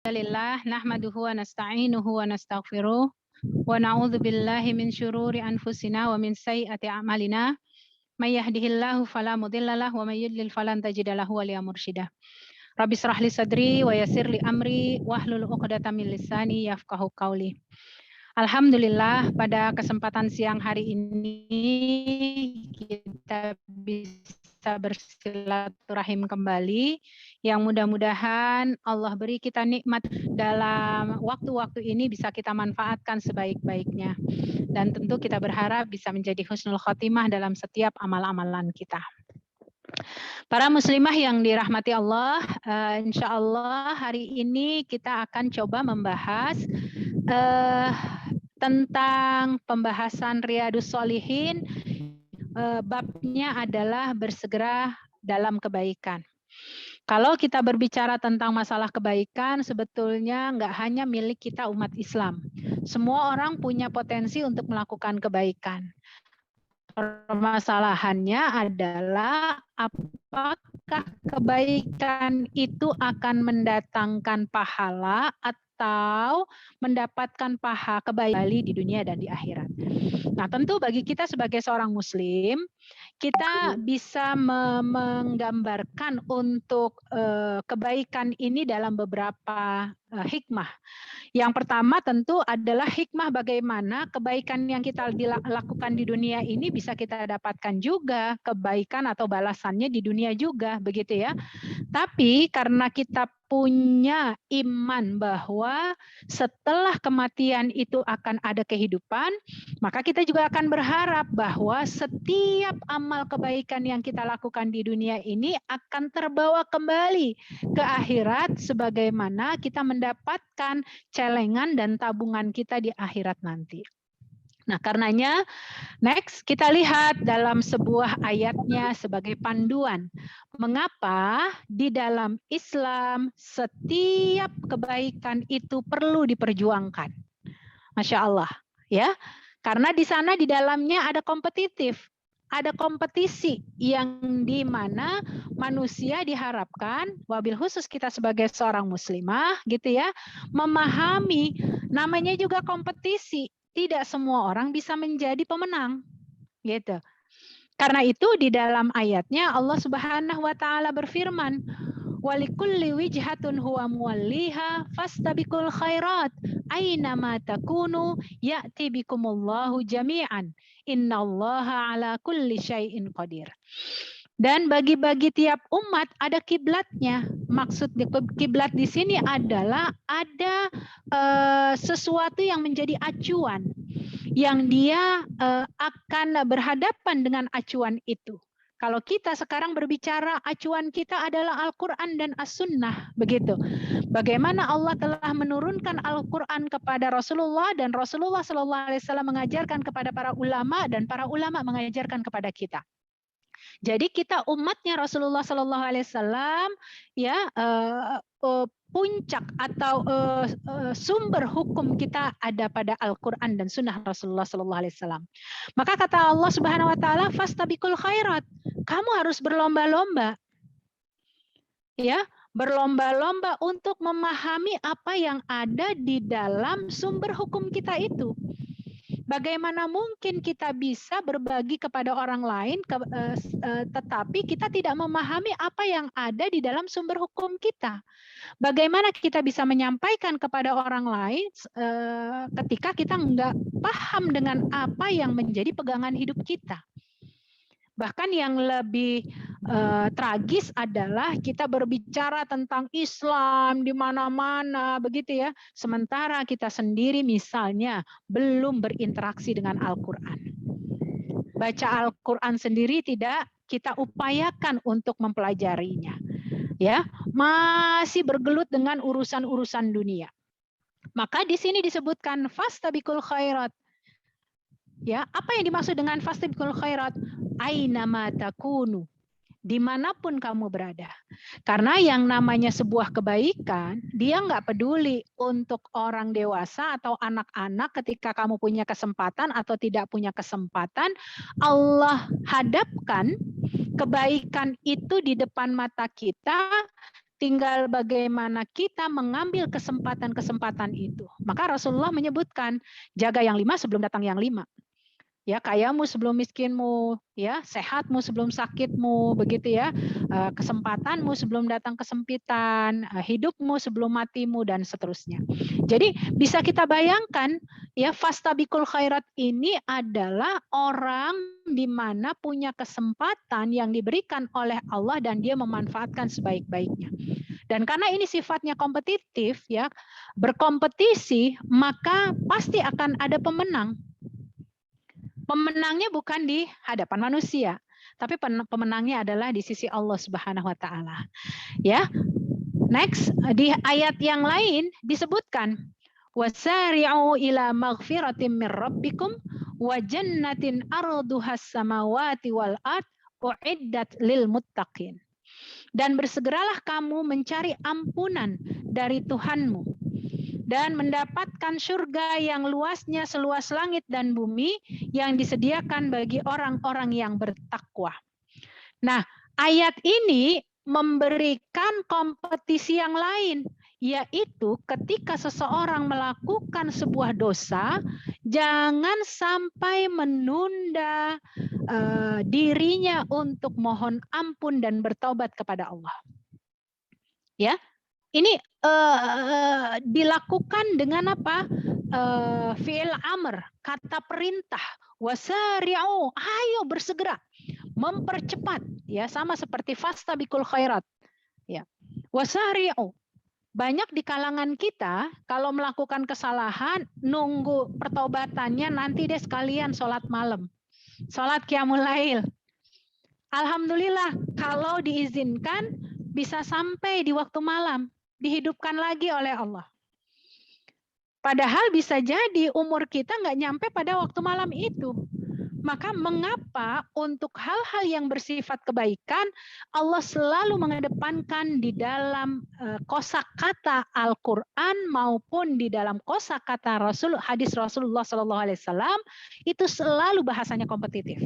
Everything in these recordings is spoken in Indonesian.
Alhamdulillah nahmaduhu wa nasta'inuhu wa nastaghfiruh wa na'udzu billahi min syururi anfusina wa min sayyiati a'malina may yahdihillahu fala mudhillalah wa may yudlil falan tajida lahu waliya mursyida. Rabbi israh li sadri wa yassir li amri wahlul 'uqdatam min lisani yafqahu qawli. Alhamdulillah pada kesempatan siang hari ini kita bisa bersilaturahim kembali yang mudah-mudahan Allah beri kita nikmat dalam waktu-waktu ini bisa kita manfaatkan sebaik-baiknya. Dan tentu kita berharap bisa menjadi husnul khotimah dalam setiap amal-amalan kita. Para muslimah yang dirahmati Allah, insya Allah hari ini kita akan coba membahas tentang pembahasan Riyadhus Shalihin, babnya adalah bersegera dalam kebaikan. Kalau kita berbicara tentang masalah kebaikan, sebetulnya nggak hanya milik kita umat Islam. Semua orang punya potensi untuk melakukan kebaikan. Permasalahannya adalah apakah kebaikan itu akan mendatangkan pahala atau mendapatkan pahala kebaikan di dunia dan di akhirat. Nah, tentu bagi kita sebagai seorang muslim, kita bisa menggambarkan untuk kebaikan ini dalam beberapa hikmah. Yang pertama tentu adalah hikmah bagaimana kebaikan yang kita lakukan di dunia ini bisa kita dapatkan juga kebaikan atau balasannya di dunia juga, begitu ya. Tapi karena kita punya iman bahwa setelah kematian itu akan ada kehidupan, maka kita juga akan berharap bahwa setiap amal kebaikan yang kita lakukan di dunia ini akan terbawa kembali ke akhirat sebagaimana kita mendapatkan celengan dan tabungan kita di akhirat nanti. Nah, karenanya next kita lihat dalam sebuah ayatnya sebagai panduan. Mengapa di dalam Islam setiap kebaikan itu perlu diperjuangkan? Masya Allah, ya. Karena di sana di dalamnya ada kompetitif. Ada kompetisi yang di mana manusia diharapkan, wabil khusus kita sebagai seorang muslimah gitu ya, memahami namanya juga kompetisi. Tidak semua orang bisa menjadi pemenang, gitu. Karena itu di dalam ayatnya Allah Subhanahu wa taala berfirman, "Walikulli wijhatun huwa muwalliha fastabiqul khairat, aina ma takunu ya'ti bikumullahu jami'an. Innallaha ala kulli syai'in qadir." Dan bagi-bagi tiap umat ada kiblatnya. Maksud kiblat di sini adalah ada sesuatu yang menjadi acuan, yang dia akan berhadapan dengan acuan itu. Kalau kita sekarang berbicara, acuan kita adalah Al-Quran dan As-Sunnah, begitu. Bagaimana Allah telah menurunkan Al-Quran kepada Rasulullah dan Rasulullah SAW mengajarkan kepada para ulama dan para ulama mengajarkan kepada kita. Jadi kita umatnya Rasulullah SAW ya puncak atau sumber hukum kita ada pada Al-Quran dan Sunnah Rasulullah SAW. Maka kata Allah Subhanahu Wa Taala, "Fastabiqul khairat." Kamu harus berlomba-lomba, ya, berlomba-lomba untuk memahami apa yang ada di dalam sumber hukum kita itu. Bagaimana mungkin kita bisa berbagi kepada orang lain, tetapi kita tidak memahami apa yang ada di dalam sumber hukum kita? Bagaimana kita bisa menyampaikan kepada orang lain ketika kita nggak paham dengan apa yang menjadi pegangan hidup kita? Bahkan yang lebih tragis adalah kita berbicara tentang Islam di mana-mana, begitu ya. Sementara kita sendiri misalnya belum berinteraksi dengan Al-Quran. Baca Al-Quran sendiri tidak kita upayakan untuk mempelajarinya. Ya, masih bergelut dengan urusan-urusan dunia. Maka di sini disebutkan fastabiqul khairat. Ya, apa yang dimaksud dengan fastabiqul khairat? Aina ma takunu, dimanapun kamu berada. Karena yang namanya sebuah kebaikan, dia nggak peduli untuk orang dewasa atau anak-anak ketika kamu punya kesempatan atau tidak punya kesempatan, Allah hadapkan kebaikan itu di depan mata kita tinggal bagaimana kita mengambil kesempatan-kesempatan itu. Maka Rasulullah menyebutkan, jaga yang 5 sebelum datang yang 5. Ya, kayamu sebelum miskinmu, ya, sehatmu sebelum sakitmu, begitu ya, kesempatanmu sebelum datang kesempitan, hidupmu sebelum matimu, dan seterusnya. Jadi bisa kita bayangkan, ya, fastabiqul khairat ini adalah orang di mana punya kesempatan yang diberikan oleh Allah dan dia memanfaatkan sebaik-baiknya. Dan karena ini sifatnya kompetitif, ya, berkompetisi, maka pasti akan ada pemenang. Pemenangnya bukan di hadapan manusia, tapi pemenangnya adalah di sisi Allah Subhanahu wa taala. Ya. Next, di ayat yang lain disebutkan wasari'u ila maghfiratin mir rabbikum wa jannatin arduhas samawati wal ard uiddat lil muttaqin. Dan bersegeralah kamu mencari ampunan dari Tuhanmu dan mendapatkan surga yang luasnya seluas langit dan bumi yang disediakan bagi orang-orang yang bertakwa. Nah, ayat ini memberikan kompetisi yang lain, yaitu ketika seseorang melakukan sebuah dosa, jangan sampai menunda dirinya untuk mohon ampun dan bertobat kepada Allah. Ya, ini dilakukan dengan apa? Fi'il amr, kata perintah. Wasari'u, ayo bersegera, mempercepat, ya, sama seperti fastabiqul khairat. Ya. Wasari'u. Banyak di kalangan kita kalau melakukan kesalahan nunggu pertobatannya nanti deh sekalian sholat malam, sholat qiyamul lail. Alhamdulillah kalau diizinkan bisa sampai di waktu malam, dihidupkan lagi oleh Allah. Padahal bisa jadi umur kita nggak nyampe pada waktu malam itu. Maka mengapa untuk hal-hal yang bersifat kebaikan Allah selalu mengedepankan di dalam kosakata Al-Quran maupun di dalam kosakata hadis Rasulullah SAW itu selalu bahasanya kompetitif.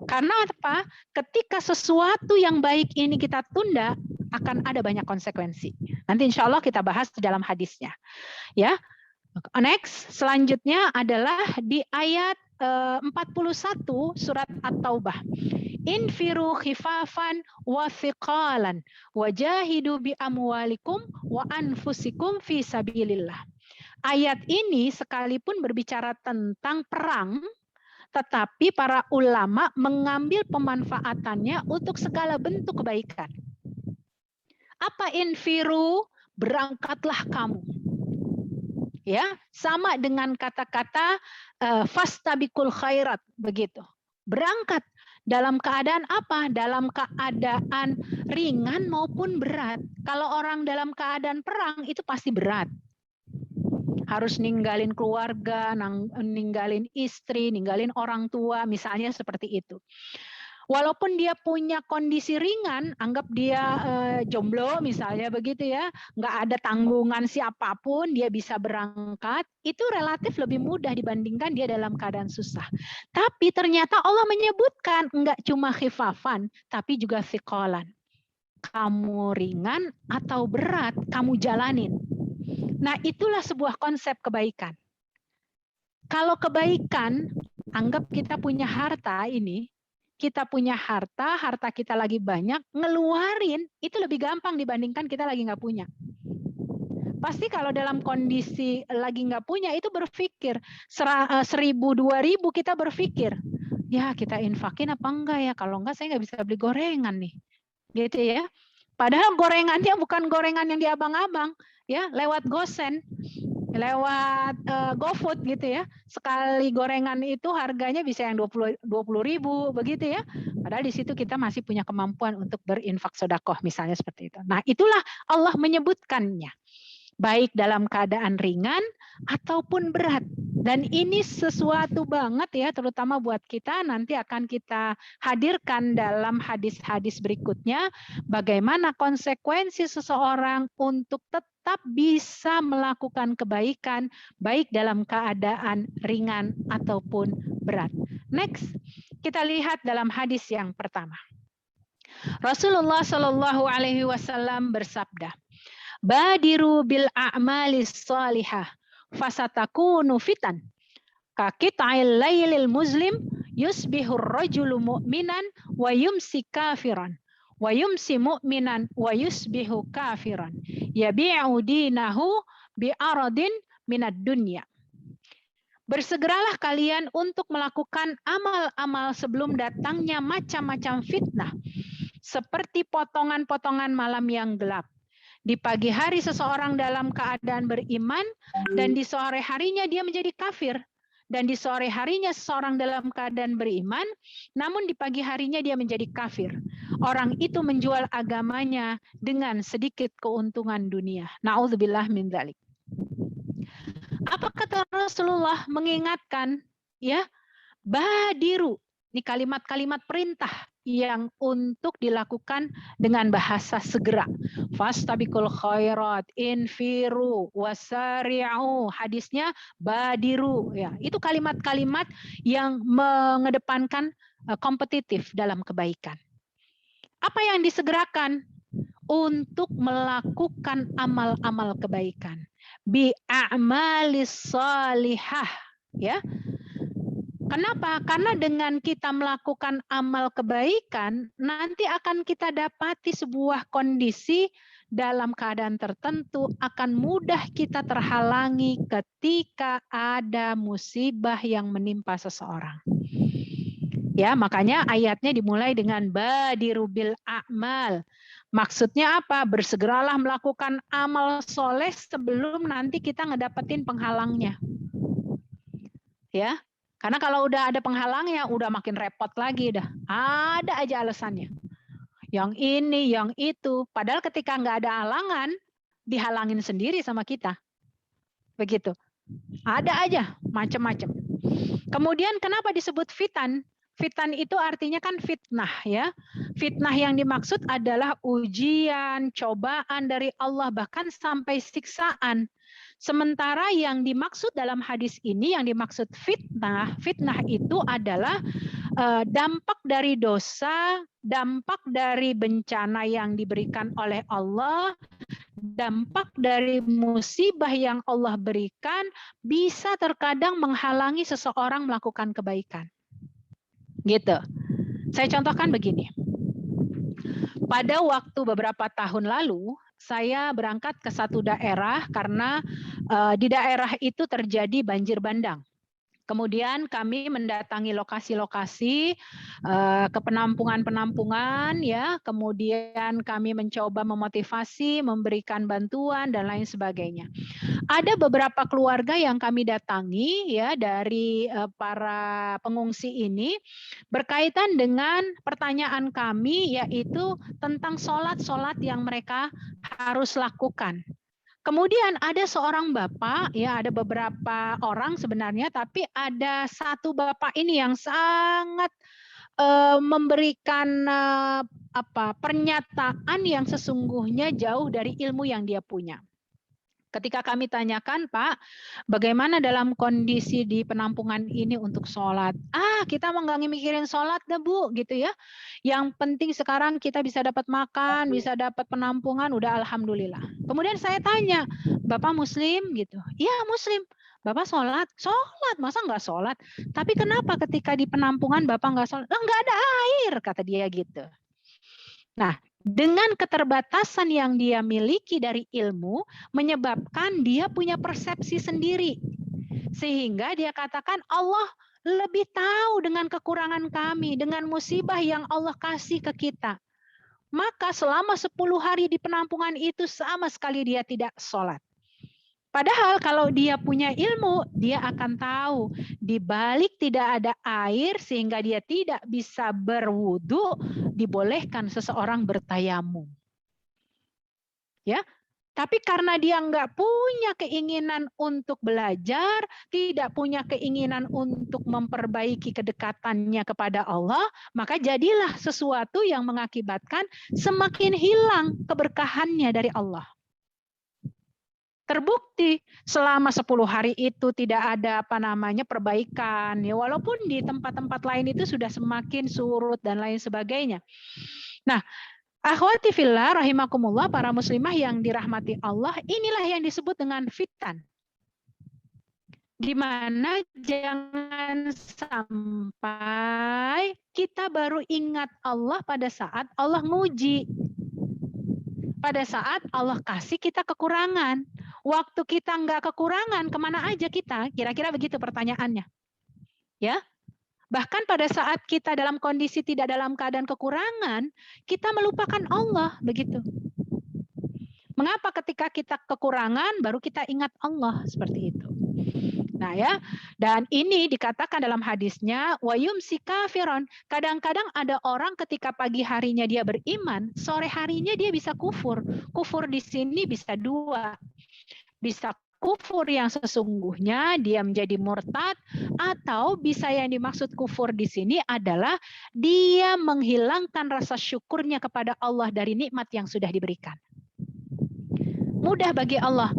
Karena apa? Ketika sesuatu yang baik ini kita tunda, akan ada banyak konsekuensi. Nanti insya Allah kita bahas di dalam hadisnya. Ya, next, selanjutnya adalah di ayat 41 surat At-Taubah. Infiru khifafan wa thiqalan wajahidu bi amwalikum wa anfusikum fi sabilillah. Ayat ini sekalipun berbicara tentang perang, tetapi para ulama mengambil pemanfaatannya untuk segala bentuk kebaikan. Apa infiru? Berangkatlah kamu. Ya, sama dengan kata-kata fastabiqul khairat, begitu. Berangkat dalam keadaan apa? Dalam keadaan ringan maupun berat. Kalau orang dalam keadaan perang itu pasti berat. Harus ninggalin keluarga, ninggalin istri, ninggalin orang tua, misalnya seperti itu. Walaupun dia punya kondisi ringan, anggap dia jomblo misalnya begitu ya, nggak ada tanggungan siapapun, dia bisa berangkat, itu relatif lebih mudah dibandingkan dia dalam keadaan susah. Tapi ternyata Allah menyebutkan nggak cuma khifafan, tapi juga thiqalan. Kamu ringan atau berat, kamu jalanin. Nah, itulah sebuah konsep kebaikan. Kalau kebaikan, anggap kita punya harta ini, kita punya harta kita lagi banyak, ngeluarin itu lebih gampang dibandingkan kita lagi nggak punya. Pasti kalau dalam kondisi lagi nggak punya itu berpikir 1.000, 2.000 kita berpikir, ya kita infakin apa enggak ya? Kalau enggak saya nggak bisa beli gorengan nih, gitu ya. Padahal gorengannya bukan gorengan yang di abang-abang, ya, lewat gosen, lewat GoFood gitu ya. Sekali gorengan itu harganya bisa yang 20.000 begitu ya. Padahal di situ kita masih punya kemampuan untuk berinfak sedekah misalnya seperti itu. Nah, itulah Allah menyebutkannya. Baik dalam keadaan ringan ataupun berat. Dan ini sesuatu banget ya, terutama buat kita, nanti akan kita hadirkan dalam hadis-hadis berikutnya, bagaimana konsekuensi seseorang untuk tetap bisa melakukan kebaikan, baik dalam keadaan ringan ataupun berat. Next, kita lihat dalam hadis yang pertama. Rasulullah Shallallahu Alaihi Wasallam bersabda, "Badiru bil a'malis salihah, fasatakunu fitan. Kakita'il lailil muslim, yusbihur rajulu mu'minan, wa yumsi kafiran. Wa yumsi mu'minan, wa yusbihu kafiran. Yabi'u dinahu bi'aradin minad dunya." Bersegeralah kalian untuk melakukan amal-amal sebelum datangnya macam-macam fitnah, seperti potongan-potongan malam yang gelap. Di pagi hari seseorang dalam keadaan beriman, dan di sore harinya dia menjadi kafir. Dan di sore harinya seseorang dalam keadaan beriman, namun di pagi harinya dia menjadi kafir. Orang itu menjual agamanya dengan sedikit keuntungan dunia. Na'udzubillah min dzalik. Apa kata Rasulullah mengingatkan? Ya, badiru. Ini kalimat-kalimat perintah yang untuk dilakukan dengan bahasa segera. Fastabiqul khairat, infiru, wasari'u. Hadisnya badiru. Ya, itu kalimat-kalimat yang mengedepankan kompetitif dalam kebaikan. Apa yang disegerakan? Untuk melakukan amal-amal kebaikan. Bi'a'malis salihah. Ya. Kenapa? Karena dengan kita melakukan amal kebaikan, nanti akan kita dapati sebuah kondisi dalam keadaan tertentu akan mudah kita terhalangi ketika ada musibah yang menimpa seseorang. Ya, makanya ayatnya dimulai dengan badiru bil a'mal. Maksudnya apa? Bersegeralah melakukan amal soleh sebelum nanti kita ngedapetin penghalangnya. Ya, karena kalau udah ada penghalangnya, udah makin repot lagi dah. Ada aja alasannya. Yang ini, yang itu. Padahal ketika nggak ada halangan, dihalangin sendiri sama kita. Begitu. Ada aja macam-macam. Kemudian kenapa disebut fitan? Fitan itu artinya kan fitnah ya. Fitnah yang dimaksud adalah ujian, cobaan dari Allah, bahkan sampai siksaan. Sementara yang dimaksud dalam hadis ini, yang dimaksud fitnah, fitnah itu adalah dampak dari dosa, dampak dari bencana yang diberikan oleh Allah, dampak dari musibah yang Allah berikan bisa terkadang menghalangi seseorang melakukan kebaikan. Gitu. Saya contohkan begini. Pada waktu beberapa tahun lalu, saya berangkat ke satu daerah karena di daerah itu terjadi banjir bandang. Kemudian kami mendatangi lokasi-lokasi ke penampungan-penampungan, ya. Kemudian kami mencoba memotivasi, memberikan bantuan dan lain sebagainya. Ada beberapa keluarga yang kami datangi, ya, dari para pengungsi ini berkaitan dengan pertanyaan kami, yaitu tentang sholat-sholat yang mereka harus lakukan. Kemudian ada seorang bapak, ya, ada beberapa orang sebenarnya, tapi ada satu bapak ini yang sangat memberikan pernyataan yang sesungguhnya jauh dari ilmu yang dia punya. Ketika kami tanyakan, Pak, bagaimana dalam kondisi di penampungan ini untuk sholat? Kita mau nggak mikirin sholat deh, Bu, gitu ya. Yang penting sekarang kita bisa dapat makan, bisa dapat penampungan, udah alhamdulillah. Kemudian saya tanya, Bapak Muslim gitu? Iya Muslim. Bapak sholat? Sholat, masa nggak sholat? Tapi kenapa ketika di penampungan Bapak nggak sholat? Nggak ada air, kata dia gitu. Nah, dengan keterbatasan yang dia miliki dari ilmu, menyebabkan dia punya persepsi sendiri. Sehingga dia katakan Allah lebih tahu dengan kekurangan kami, dengan musibah yang Allah kasih ke kita. Maka selama 10 hari di penampungan itu sama sekali dia tidak sholat. Padahal kalau dia punya ilmu, dia akan tahu di balik tidak ada air sehingga dia tidak bisa berwudu, dibolehkan seseorang bertayamum. Ya, tapi karena dia nggak punya keinginan untuk belajar, tidak punya keinginan untuk memperbaiki kedekatannya kepada Allah, maka jadilah sesuatu yang mengakibatkan semakin hilang keberkahannya dari Allah. Terbukti selama 10 hari itu tidak ada perbaikan, ya, walaupun di tempat-tempat lain itu sudah semakin surut dan lain sebagainya. Nah, akhwati fillah rahimakumullah, para muslimah yang dirahmati Allah, inilah yang disebut dengan fitan. Di mana jangan sampai kita baru ingat Allah pada saat Allah nguji. Pada saat Allah kasih kita kekurangan. Waktu kita nggak kekurangan, kemana aja kita? Kira-kira begitu pertanyaannya. Ya, bahkan pada saat kita dalam kondisi tidak dalam keadaan kekurangan, kita melupakan Allah, begitu. Mengapa ketika kita kekurangan, baru kita ingat Allah, seperti itu. Nah ya, dan ini dikatakan dalam hadisnya, wa yumsi kafiron. Kadang-kadang ada orang ketika pagi harinya dia beriman, sore harinya dia bisa kufur. Kufur di sini bisa dua. Bisa kufur yang sesungguhnya dia menjadi murtad, atau bisa yang dimaksud kufur di sini adalah dia menghilangkan rasa syukurnya kepada Allah dari nikmat yang sudah diberikan. Mudah bagi Allah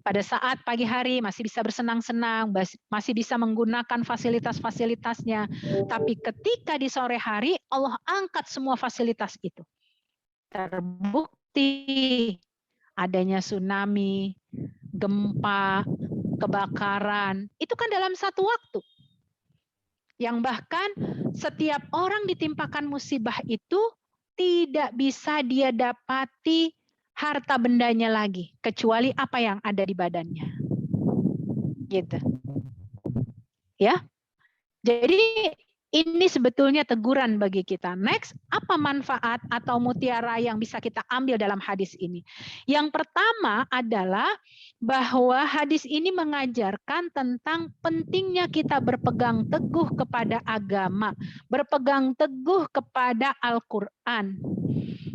pada saat pagi hari masih bisa bersenang-senang, masih bisa menggunakan fasilitas-fasilitasnya. Tapi ketika di sore hari, Allah angkat semua fasilitas itu. Terbukti adanya tsunami, gempa, kebakaran, itu kan dalam satu waktu. Yang bahkan setiap orang ditimpakan musibah itu tidak bisa dia dapati harta bendanya lagi, kecuali apa yang ada di badannya. Gitu. Ya. Jadi ini sebetulnya teguran bagi kita. Next, apa manfaat atau mutiara yang bisa kita ambil dalam hadis ini? Yang pertama adalah bahwa hadis ini mengajarkan tentang pentingnya kita berpegang teguh kepada agama, berpegang teguh kepada Al-Quran.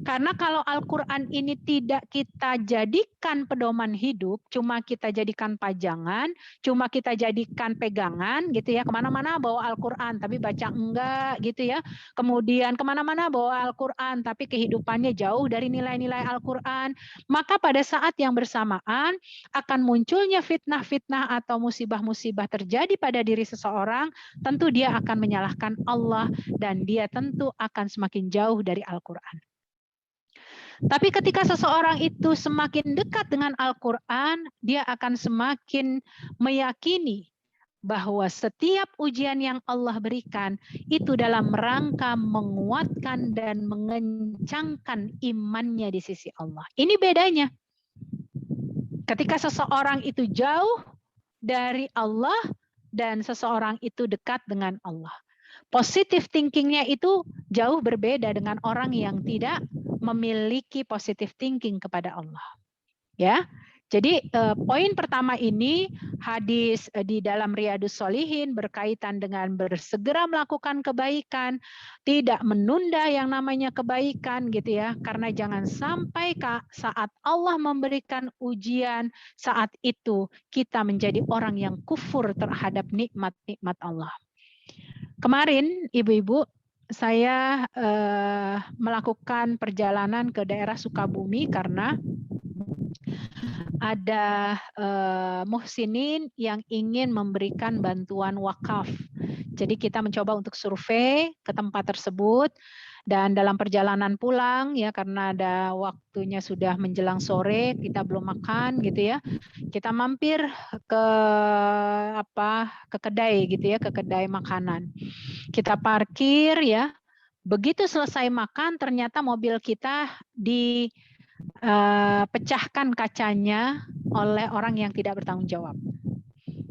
Karena kalau Al-Quran ini tidak kita jadikan pedoman hidup, cuma kita jadikan pajangan, cuma kita jadikan pegangan gitu ya, kemana-mana bawa Al-Quran tapi baca enggak gitu ya, kemudian kemana-mana bawa Al-Quran tapi kehidupannya jauh dari nilai-nilai Al-Quran, maka pada saat yang bersamaan akan munculnya fitnah-fitnah atau musibah-musibah terjadi pada diri seseorang, tentu dia akan menyalahkan Allah dan dia tentu akan semakin jauh dari Al-Quran. Tapi ketika seseorang itu semakin dekat dengan Al-Quran, dia akan semakin meyakini bahwa setiap ujian yang Allah berikan itu dalam rangka menguatkan dan mengencangkan imannya di sisi Allah. Ini bedanya. Ketika seseorang itu jauh dari Allah dan seseorang itu dekat dengan Allah. Positive thinkingnya itu jauh berbeda dengan orang yang tidak memiliki positive thinking kepada Allah. Ya, jadi poin pertama ini hadis di dalam Riyadhus Shalihin berkaitan dengan bersegera melakukan kebaikan, tidak menunda yang namanya kebaikan gitu ya, karena jangan sampai saat Allah memberikan ujian, saat itu kita menjadi orang yang kufur terhadap nikmat-nikmat Allah. Kemarin, ibu-ibu, saya melakukan perjalanan ke daerah Sukabumi karena ada muhsinin yang ingin memberikan bantuan wakaf. Jadi kita mencoba untuk survei ke tempat tersebut, dan dalam perjalanan pulang ya, karena ada waktunya sudah menjelang sore, kita belum makan gitu ya, kita mampir ke kedai gitu ya, ke kedai makanan. Kita parkir ya, begitu selesai makan ternyata mobil kita dipecahkan kacanya oleh orang yang tidak bertanggung jawab.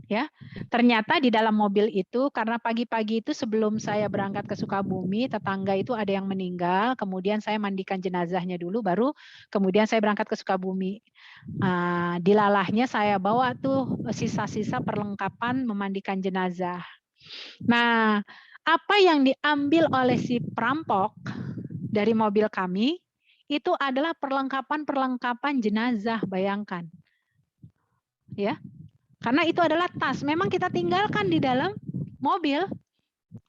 Ya, ternyata di dalam mobil itu, karena pagi-pagi itu sebelum saya berangkat ke Sukabumi, tetangga itu ada yang meninggal, kemudian saya mandikan jenazahnya dulu, baru kemudian saya berangkat ke Sukabumi. Dilalahnya saya bawa tuh sisa-sisa perlengkapan memandikan jenazah. Nah, apa yang diambil oleh si perampok dari mobil kami itu adalah perlengkapan jenazah, bayangkan. Ya. Karena itu adalah tas, memang kita tinggalkan di dalam mobil.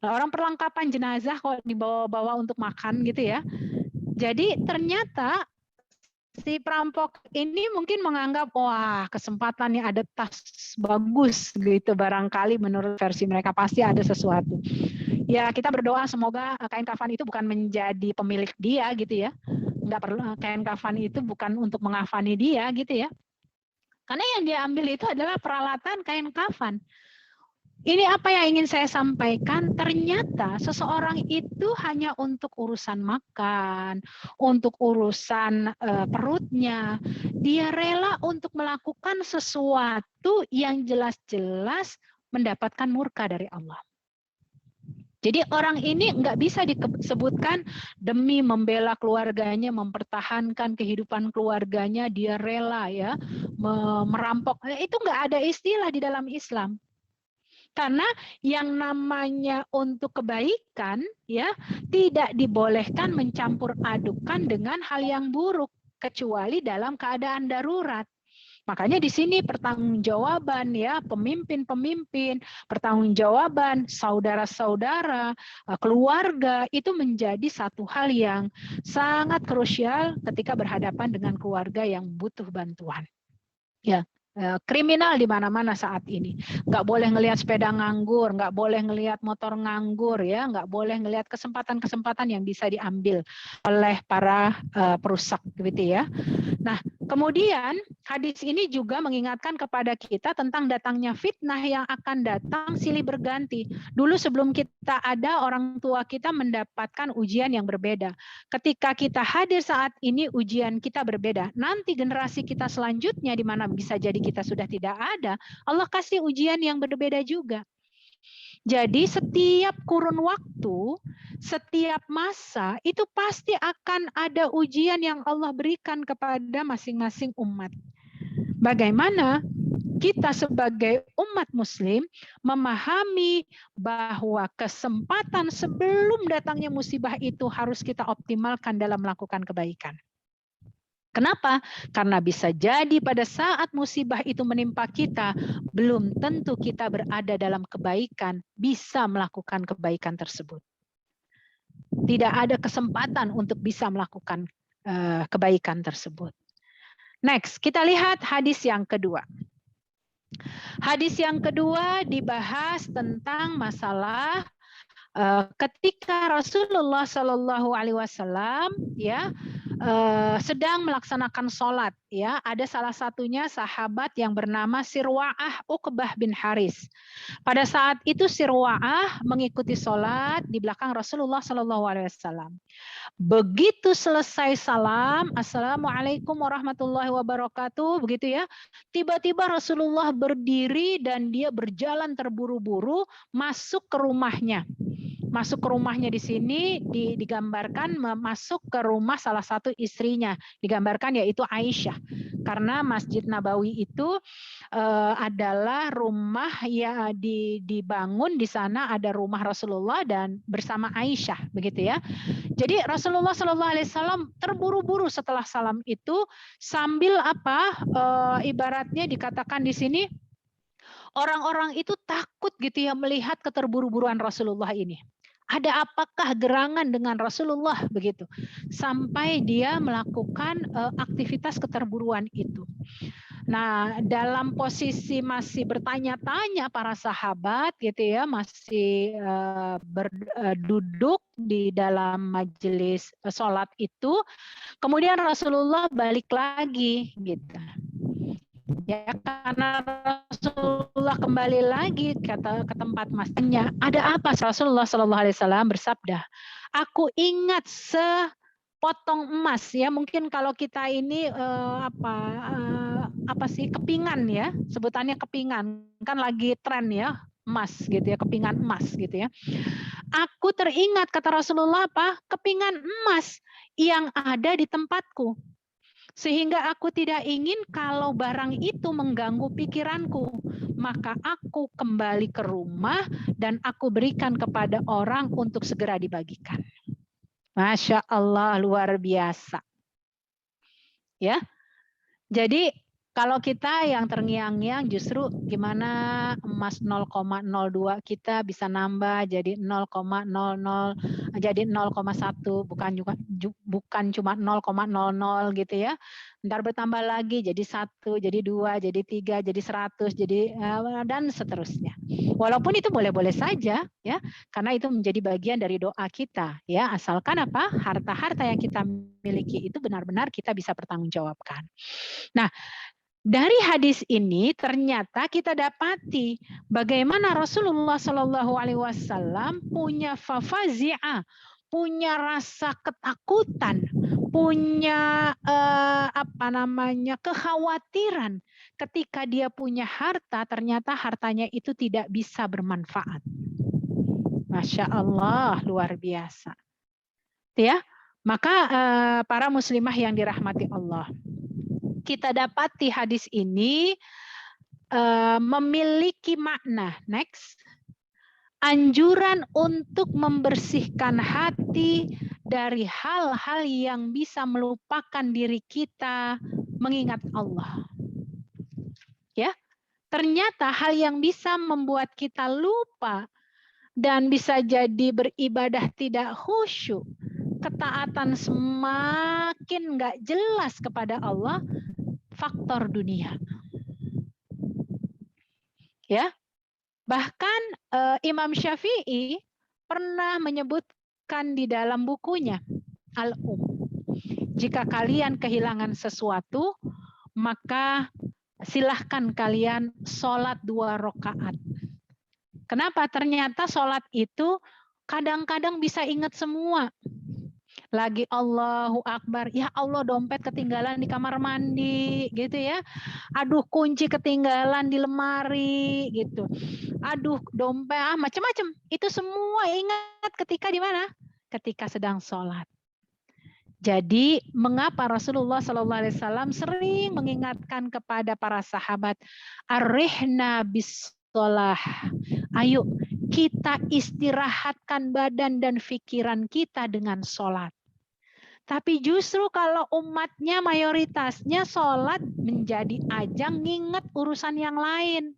Orang perlengkapan jenazah kok dibawa-bawa untuk makan gitu ya. Jadi ternyata si perampok ini mungkin menganggap, wah kesempatannya ada tas bagus gitu, barangkali menurut versi mereka pasti ada sesuatu. Ya kita berdoa semoga kain kafan itu bukan menjadi pemilik dia gitu ya. Nggak perlu, kain kafan itu bukan untuk mengafani dia gitu ya. Karena yang dia ambil itu adalah peralatan kain kafan. Ini apa yang ingin saya sampaikan, ternyata seseorang itu hanya untuk urusan makan, untuk urusan perutnya, dia rela untuk melakukan sesuatu yang jelas-jelas mendapatkan murka dari Allah. Jadi orang ini nggak bisa disebutkan demi membela keluarganya, mempertahankan kehidupan keluarganya, dia rela ya merampok. Itu nggak ada istilah di dalam Islam. Karena yang namanya untuk kebaikan ya tidak dibolehkan mencampur adukan dengan hal yang buruk kecuali dalam keadaan darurat. Makanya di sini pertanggungjawaban ya pemimpin-pemimpin, pertanggungjawaban saudara-saudara, keluarga itu menjadi satu hal yang sangat krusial ketika berhadapan dengan keluarga yang butuh bantuan. Ya. Kriminal di mana-mana saat ini. Nggak boleh ngelihat sepeda nganggur, nggak boleh ngelihat motor nganggur, ya, nggak boleh ngelihat kesempatan-kesempatan yang bisa diambil oleh para perusak, gitu ya. Nah, kemudian hadis ini juga mengingatkan kepada kita tentang datangnya fitnah yang akan datang silih berganti. Dulu sebelum kita ada, orang tua kita mendapatkan ujian yang berbeda. Ketika kita hadir saat ini, ujian kita berbeda. Nanti generasi kita selanjutnya di mana bisa jadi kita sudah tidak ada, Allah kasih ujian yang berbeda juga. Jadi setiap kurun waktu, setiap masa itu pasti akan ada ujian yang Allah berikan kepada masing-masing umat. Bagaimana kita sebagai umat muslim memahami bahwa kesempatan sebelum datangnya musibah itu harus kita optimalkan dalam melakukan kebaikan. Kenapa? Karena bisa jadi pada saat musibah itu menimpa kita, belum tentu kita berada dalam kebaikan, bisa melakukan kebaikan tersebut. Tidak ada kesempatan untuk bisa melakukan kebaikan tersebut. Next, kita lihat hadis yang kedua. Hadis yang kedua dibahas tentang masalah ketika Rasulullah Shallallahu Alaihi Wasallam ya sedang melaksanakan sholat, ya, ada salah satunya sahabat yang bernama Sirwa'ah Uqbah bin Haris. Pada saat itu Sirwa'ah mengikuti sholat di belakang Rasulullah Shallallahu Alaihi Wasallam. Begitu selesai salam, Assalamualaikum warahmatullahi wabarakatuh, begitu ya. Tiba-tiba Rasulullah berdiri dan dia berjalan terburu-buru masuk ke rumahnya. Masuk ke rumahnya di sini digambarkan masuk ke rumah salah satu istrinya, digambarkan yaitu Aisyah, karena Masjid Nabawi itu adalah rumah ya dibangun di sana, ada rumah Rasulullah dan bersama Aisyah, begitu ya. Jadi Rasulullah Shallallahu Alaihi Wasallam terburu-buru setelah salam itu sambil ibaratnya dikatakan di sini orang-orang itu takut gitu ya melihat keterburu-buruan Rasulullah ini. Ada apakah gerangan dengan Rasulullah begitu, sampai dia melakukan aktivitas keterburuan itu. Nah, dalam posisi masih bertanya-tanya para sahabat gitu ya, masih duduk di dalam majelis sholat itu, kemudian Rasulullah balik lagi gitu. Ya, karena Rasulullah kembali lagi ke tempat masjidnya. Ada apa? Rasulullah Shallallahu Alaihi Wasallam bersabda, aku ingat sepotong emas, ya, mungkin kalau kita ini kepingan, ya, sebutannya kepingan, kan lagi tren ya, emas gitu ya, kepingan emas gitu ya. Aku teringat, kata Rasulullah, kepingan emas yang ada di tempatku. Sehingga aku tidak ingin kalau barang itu mengganggu pikiranku. Maka aku kembali ke rumah dan aku berikan kepada orang untuk segera dibagikan. Masya Allah, luar biasa. Ya, jadi kalau kita yang terngiang-ngiang justru gimana emas 0,02 kita bisa nambah jadi 0,00 jadi 0,1, bukan juga bukan cuma 0,00 gitu ya. Ntar bertambah lagi jadi 1, jadi 2, jadi 3, jadi 100, jadi dan seterusnya. Walaupun itu boleh-boleh saja ya, karena itu menjadi bagian dari doa kita ya, asalkan apa? Harta-harta yang kita miliki itu benar-benar kita bisa pertanggungjawabkan. Nah, dari hadis ini ternyata kita dapati bagaimana Rasulullah Shallallahu Alaihi Wasallam punya fafazi'ah, punya rasa ketakutan, punya kekhawatiran ketika dia punya harta, ternyata hartanya itu tidak bisa bermanfaat. Masya Allah, luar biasa. Ya, maka para muslimah yang dirahmati Allah, kita dapati hadis ini memiliki makna. Next. Anjuran untuk membersihkan hati dari hal-hal yang bisa melupakan diri kita mengingat Allah. Ya, ternyata hal yang bisa membuat kita lupa dan bisa jadi beribadah tidak khusyuk, ketaatan semakin nggak jelas kepada Allah, faktor dunia. Ya, bahkan Imam Syafi'i pernah menyebutkan di dalam bukunya Al-Um, jika kalian kehilangan sesuatu, maka silahkan kalian sholat 2 rakaat. Kenapa? Ternyata sholat itu kadang-kadang bisa ingat semua. Lagi Allahu Akbar, ya Allah dompet ketinggalan di kamar mandi gitu ya. Aduh kunci ketinggalan di lemari gitu. Aduh dompet macam-macam. Itu semua ingat ketika di mana? Ketika sedang sholat. Jadi mengapa Rasulullah SAW sering mengingatkan kepada para sahabat, arihna bis sholah. Ayo kita istirahatkan badan dan pikiran kita dengan sholat. Tapi justru kalau umatnya mayoritasnya sholat menjadi ajang nginget urusan yang lain.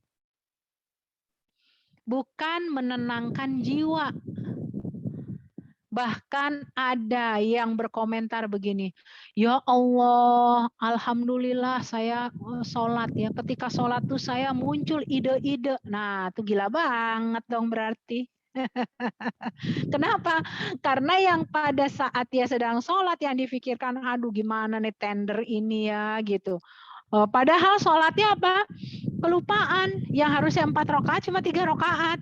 Bukan menenangkan jiwa. Bahkan ada yang berkomentar begini, ya Allah, alhamdulillah saya sholat ya. Ketika sholat tuh saya muncul ide-ide. Nah, itu gila banget dong berarti. Kenapa? Karena yang pada saat dia sedang sholat yang difikirkan, aduh gimana nih tender ini ya gitu. Padahal sholatnya apa? Kelupaan. Yang harusnya 4 rakaat cuma 3 rakaat.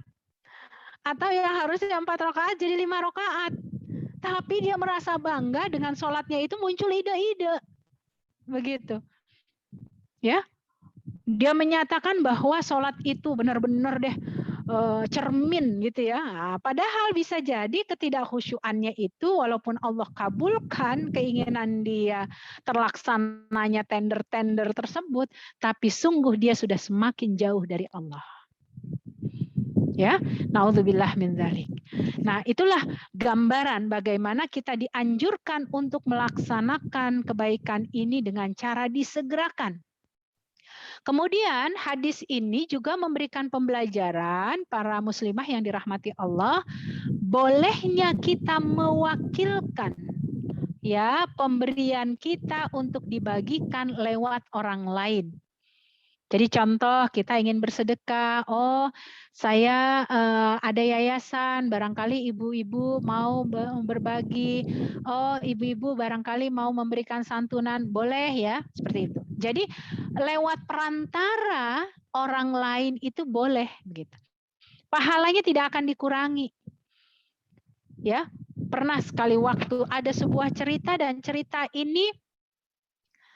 Atau yang harusnya 4 rakaat jadi 5 rakaat. Tapi dia merasa bangga dengan sholatnya itu muncul ide-ide. Begitu. Ya. Dia menyatakan bahwa sholat itu benar-benar deh cermin gitu ya. Padahal bisa jadi ketidakkhusyuannya itu walaupun Allah kabulkan keinginan dia terlaksananya tender-tender tersebut, tapi sungguh dia sudah semakin jauh dari Allah. Ya, naudzubillah min dzalik. Nah, itulah gambaran bagaimana kita dianjurkan untuk melaksanakan kebaikan ini dengan cara disegerakan. Kemudian hadis ini juga memberikan pembelajaran para muslimah yang dirahmati Allah, bolehnya kita mewakilkan ya pemberian kita untuk dibagikan lewat orang lain. Jadi contoh kita ingin bersedekah, oh saya ada yayasan, barangkali ibu-ibu mau berbagi, oh ibu-ibu barangkali mau memberikan santunan, boleh ya, seperti itu. Jadi lewat perantara orang lain itu boleh begitu. Pahalanya tidak akan dikurangi. Ya, pernah sekali waktu ada sebuah cerita dan cerita ini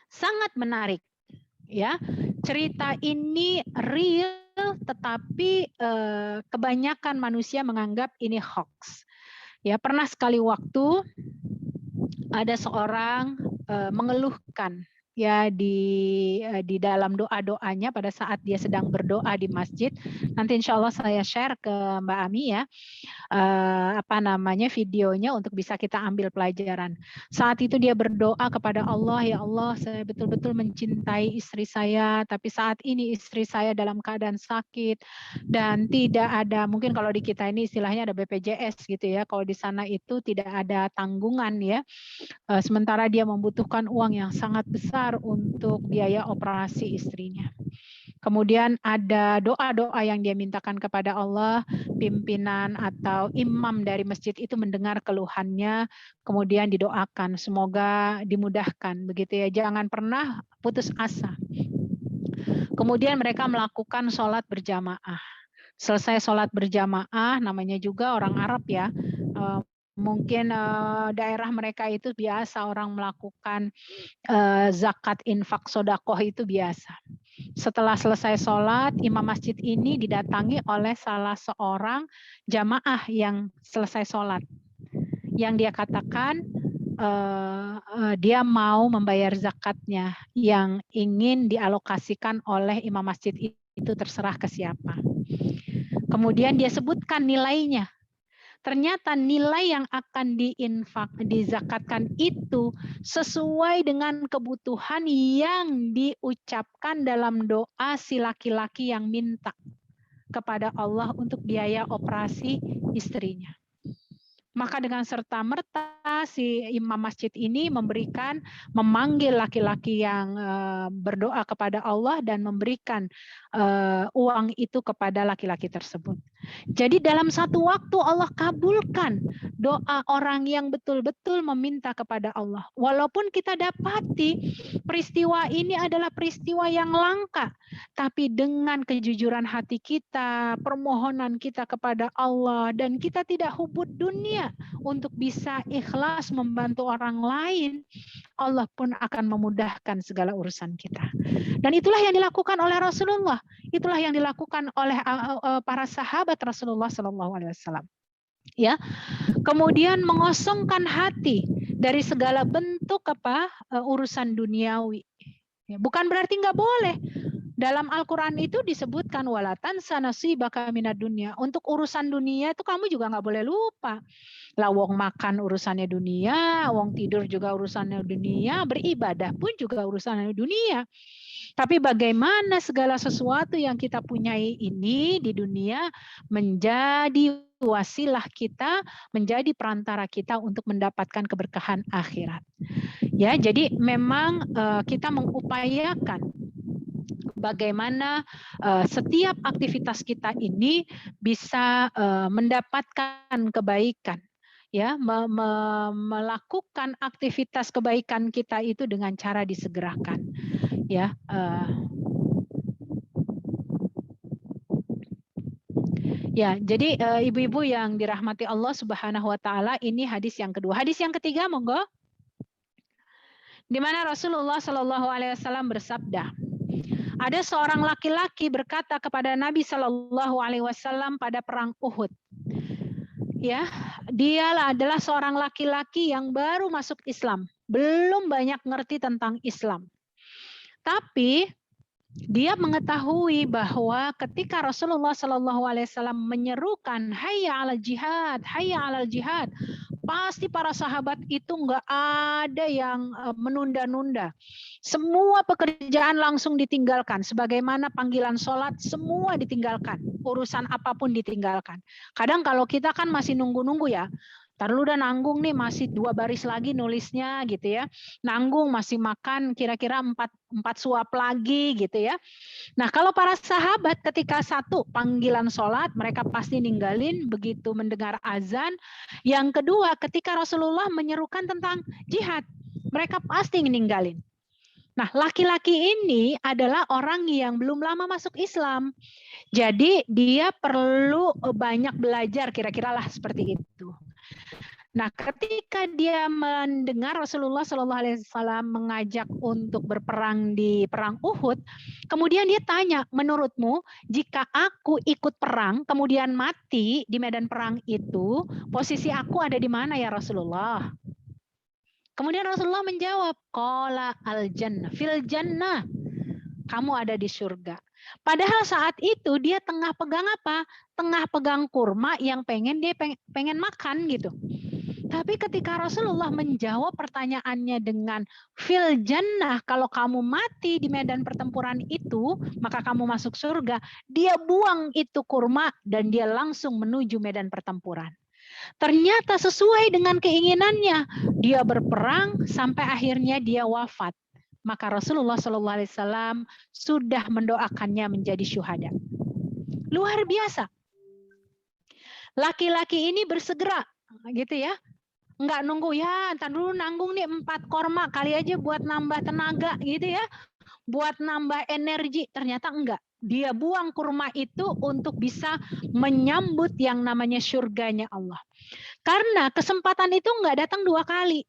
sangat menarik. Ya, cerita ini real, tetapi kebanyakan manusia menganggap ini hoax. Ya, pernah sekali waktu ada seorang mengeluhkan ya di dalam doa-doanya pada saat dia sedang berdoa di masjid. Nanti insya Allah saya share ke Mbak Ami ya, videonya untuk bisa kita ambil pelajaran. Saat itu dia berdoa kepada Allah, ya Allah, saya betul-betul mencintai istri saya, tapi saat ini istri saya dalam keadaan sakit dan tidak ada, mungkin kalau di kita ini istilahnya ada BPJS gitu ya, kalau di sana itu tidak ada tanggungan ya. Sementara dia membutuhkan uang yang sangat besar untuk biaya operasi istrinya. Kemudian ada doa-doa yang dia mintakan kepada Allah, pimpinan atau imam dari masjid itu mendengar keluhannya, kemudian didoakan, semoga dimudahkan, begitu ya. Jangan pernah putus asa. Kemudian mereka melakukan sholat berjamaah. Selesai sholat berjamaah, namanya juga orang Arab ya, mungkin daerah mereka itu biasa orang melakukan zakat, infak, sodakoh itu biasa. Setelah selesai sholat, imam masjid ini didatangi oleh salah seorang jamaah yang selesai sholat. Yang dia katakan dia mau membayar zakatnya yang ingin dialokasikan oleh imam masjid itu, terserah ke siapa. Kemudian dia sebutkan nilainya. Ternyata nilai yang akan dizakatkan itu sesuai dengan kebutuhan yang diucapkan dalam doa si laki-laki yang minta kepada Allah untuk biaya operasi istrinya. Maka dengan serta-merta si imam masjid ini memanggil laki-laki yang berdoa kepada Allah dan memberikan uang itu kepada laki-laki tersebut. Jadi dalam satu waktu Allah kabulkan doa orang yang betul-betul meminta kepada Allah. Walaupun kita dapati peristiwa ini adalah peristiwa yang langka, tapi dengan kejujuran hati kita, permohonan kita kepada Allah, dan kita tidak hubud dunia untuk bisa ikhlas membantu orang lain, Allah pun akan memudahkan segala urusan kita. Dan itulah yang dilakukan oleh Rasulullah. Itulah yang dilakukan oleh para sahabat Rasulullah SAW. Ya, kemudian mengosongkan hati dari segala bentuk urusan duniawi. Ya, bukan berarti nggak boleh. Dalam Al-Quran itu disebutkan walatan sanasi baka minad dunia. Untuk urusan dunia itu kamu juga nggak boleh lupa. Lah wong makan urusannya dunia, wong tidur juga urusannya dunia, beribadah pun juga urusannya dunia. Tapi bagaimana segala sesuatu yang kita punyai ini di dunia menjadi wasilah kita, menjadi perantara kita untuk mendapatkan keberkahan akhirat. Ya, jadi memang kita mengupayakan bagaimana setiap aktivitas kita ini bisa mendapatkan kebaikan. Ya, melakukan aktivitas kebaikan kita itu dengan cara disegerakan. Ya, ya, jadi ibu-ibu yang dirahmati Allah Subhanahu wa taala, ini hadis yang kedua. Hadis yang ketiga, monggo. Di mana Rasulullah Shallallahu alaihi wasallam bersabda, ada seorang laki-laki berkata kepada Nabi Shallallahu alaihi wasallam pada perang Uhud. Ya, dia adalah seorang laki-laki yang baru masuk Islam, belum banyak ngerti tentang Islam. Tapi dia mengetahui bahwa ketika Rasulullah Shallallahu alaihi wasallam menyerukan hayya 'alal jihad, hayya 'alal jihad, pasti para sahabat itu nggak ada yang menunda-nunda. Semua pekerjaan langsung ditinggalkan. Sebagaimana panggilan sholat, semua ditinggalkan. Urusan apapun ditinggalkan. Kadang kalau kita kan masih nunggu-nunggu ya. Ntar lu udah nanggung nih, masih 2 baris lagi nulisnya gitu ya. Nanggung masih makan kira-kira 4 suap lagi gitu ya. Nah kalau para sahabat ketika satu panggilan sholat, mereka pasti ninggalin begitu mendengar azan. Yang kedua ketika Rasulullah menyerukan tentang jihad, mereka pasti ninggalin. Nah laki-laki ini adalah orang yang belum lama masuk Islam. Jadi dia perlu banyak belajar, kira-kira lah seperti itu. Nah, ketika dia mendengar Rasulullah Shallallahu Alaihi Wasallam mengajak untuk berperang di perang Uhud, kemudian dia tanya, menurutmu jika aku ikut perang kemudian mati di medan perang itu, posisi aku ada di mana ya Rasulullah? Kemudian Rasulullah menjawab, qala al-jannah, fil jannah. Kamu ada di surga. Padahal saat itu dia tengah pegang apa? Tengah pegang kurma yang pengen makan gitu. Tapi ketika Rasulullah menjawab pertanyaannya dengan fil jannah, kalau kamu mati di medan pertempuran itu, maka kamu masuk surga. Dia buang itu kurma dan dia langsung menuju medan pertempuran. Ternyata sesuai dengan keinginannya, dia berperang sampai akhirnya dia wafat. Maka Rasulullah SAW sudah mendoakannya menjadi syuhada. Luar biasa. Laki-laki ini bersegera, gitu ya. Enggak nunggu, ya entar dulu nanggung nih 4 korma, kali aja buat nambah tenaga gitu ya. Buat nambah energi, ternyata enggak. Dia buang kurma itu untuk bisa menyambut yang namanya surganya Allah. Karena kesempatan itu enggak datang 2 kali.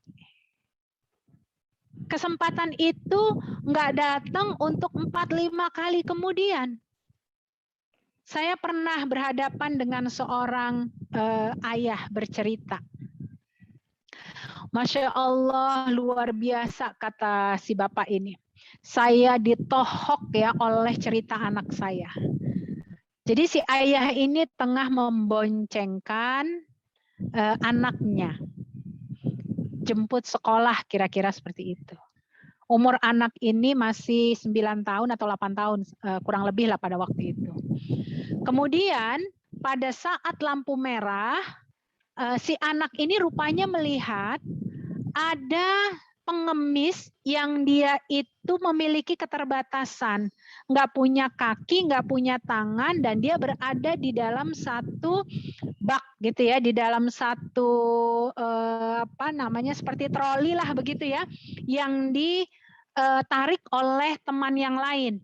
Kesempatan itu enggak datang untuk 4-5 kali kemudian. Saya pernah berhadapan dengan seorang ayah bercerita. Masya Allah, luar biasa kata si bapak ini. Saya ditohok ya oleh cerita anak saya. Jadi si ayah ini tengah memboncengkan anaknya. Jemput sekolah kira-kira seperti itu. Umur anak ini masih 9 tahun atau 8 tahun, kurang lebih lah pada waktu itu. Kemudian pada saat lampu merah, si anak ini rupanya melihat ada pengemis yang dia itu memiliki keterbatasan, nggak punya kaki, nggak punya tangan, dan dia berada di dalam satu bak gitu ya, di dalam satu apa namanya seperti troli lah begitu ya, yang ditarik oleh teman yang lain.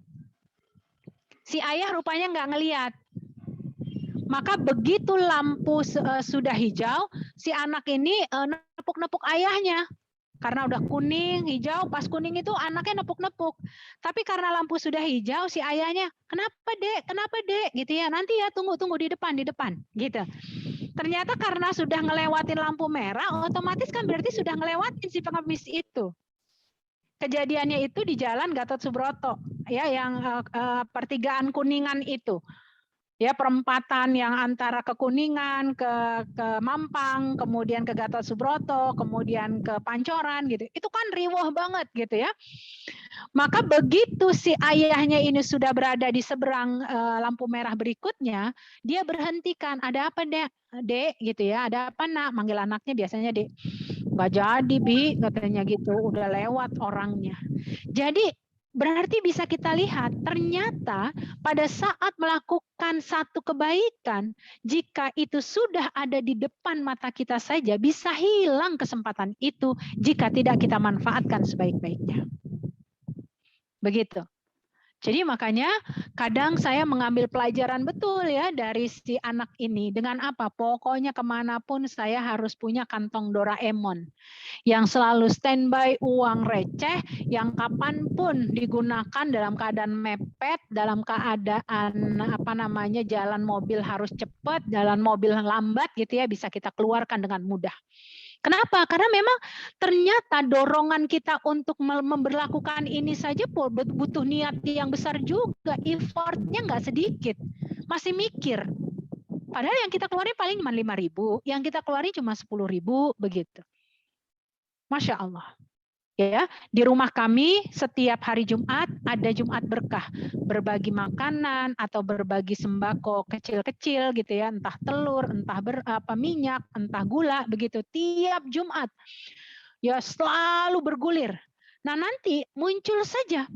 Si ayah rupanya nggak ngelihat. Maka begitu lampu sudah hijau, si anak ini nepuk-nepuk ayahnya. Karena udah kuning, hijau, pas kuning itu anaknya nepuk-nepuk. Tapi karena lampu sudah hijau, si ayahnya, kenapa dek, gitu ya, nanti ya tunggu di depan, gitu. Ternyata karena sudah ngelewatin lampu merah, otomatis kan berarti sudah ngelewatin si pengemis itu. Kejadiannya itu di Jalan Gatot Subroto, ya, yang pertigaan Kuningan itu. Ya, perempatan yang antara ke Kuningan, ke Mampang, kemudian ke Gatot Subroto, kemudian ke Pancoran gitu. Itu kan riwah banget gitu ya. Maka begitu si ayahnya ini sudah berada di seberang lampu merah berikutnya, dia berhentikan. Ada apa, Dek? Gitu ya. Ada apa, Nak? Manggil anaknya biasanya, Dek. Nggak jadi, Bi, katanya gitu. Udah lewat orangnya. Jadi berarti bisa kita lihat ternyata pada saat melakukan satu kebaikan, jika itu sudah ada di depan mata kita saja, bisa hilang kesempatan itu jika tidak kita manfaatkan sebaik-baiknya. Begitu. Jadi makanya kadang saya mengambil pelajaran betul ya dari si anak ini. Dengan apa? Pokoknya kemanapun saya harus punya kantong Doraemon. Yang selalu standby uang receh, yang kapanpun digunakan dalam keadaan mepet, dalam keadaan apa namanya jalan mobil harus cepat, jalan mobil lambat gitu ya, bisa kita keluarkan dengan mudah. Kenapa? Karena memang ternyata dorongan kita untuk memberlakukan ini saja butuh niat yang besar juga, effortnya nggak sedikit, masih mikir. Padahal yang kita keluarin paling cuma 5.000, yang kita keluarin cuma 10.000 begitu. Masya Allah. Ya, di rumah kami setiap hari Jumat ada Jumat berkah, berbagi makanan atau berbagi sembako kecil-kecil gitu ya, entah telur, entah minyak, entah gula begitu tiap Jumat. Ya selalu bergulir. Nah, nanti muncul saja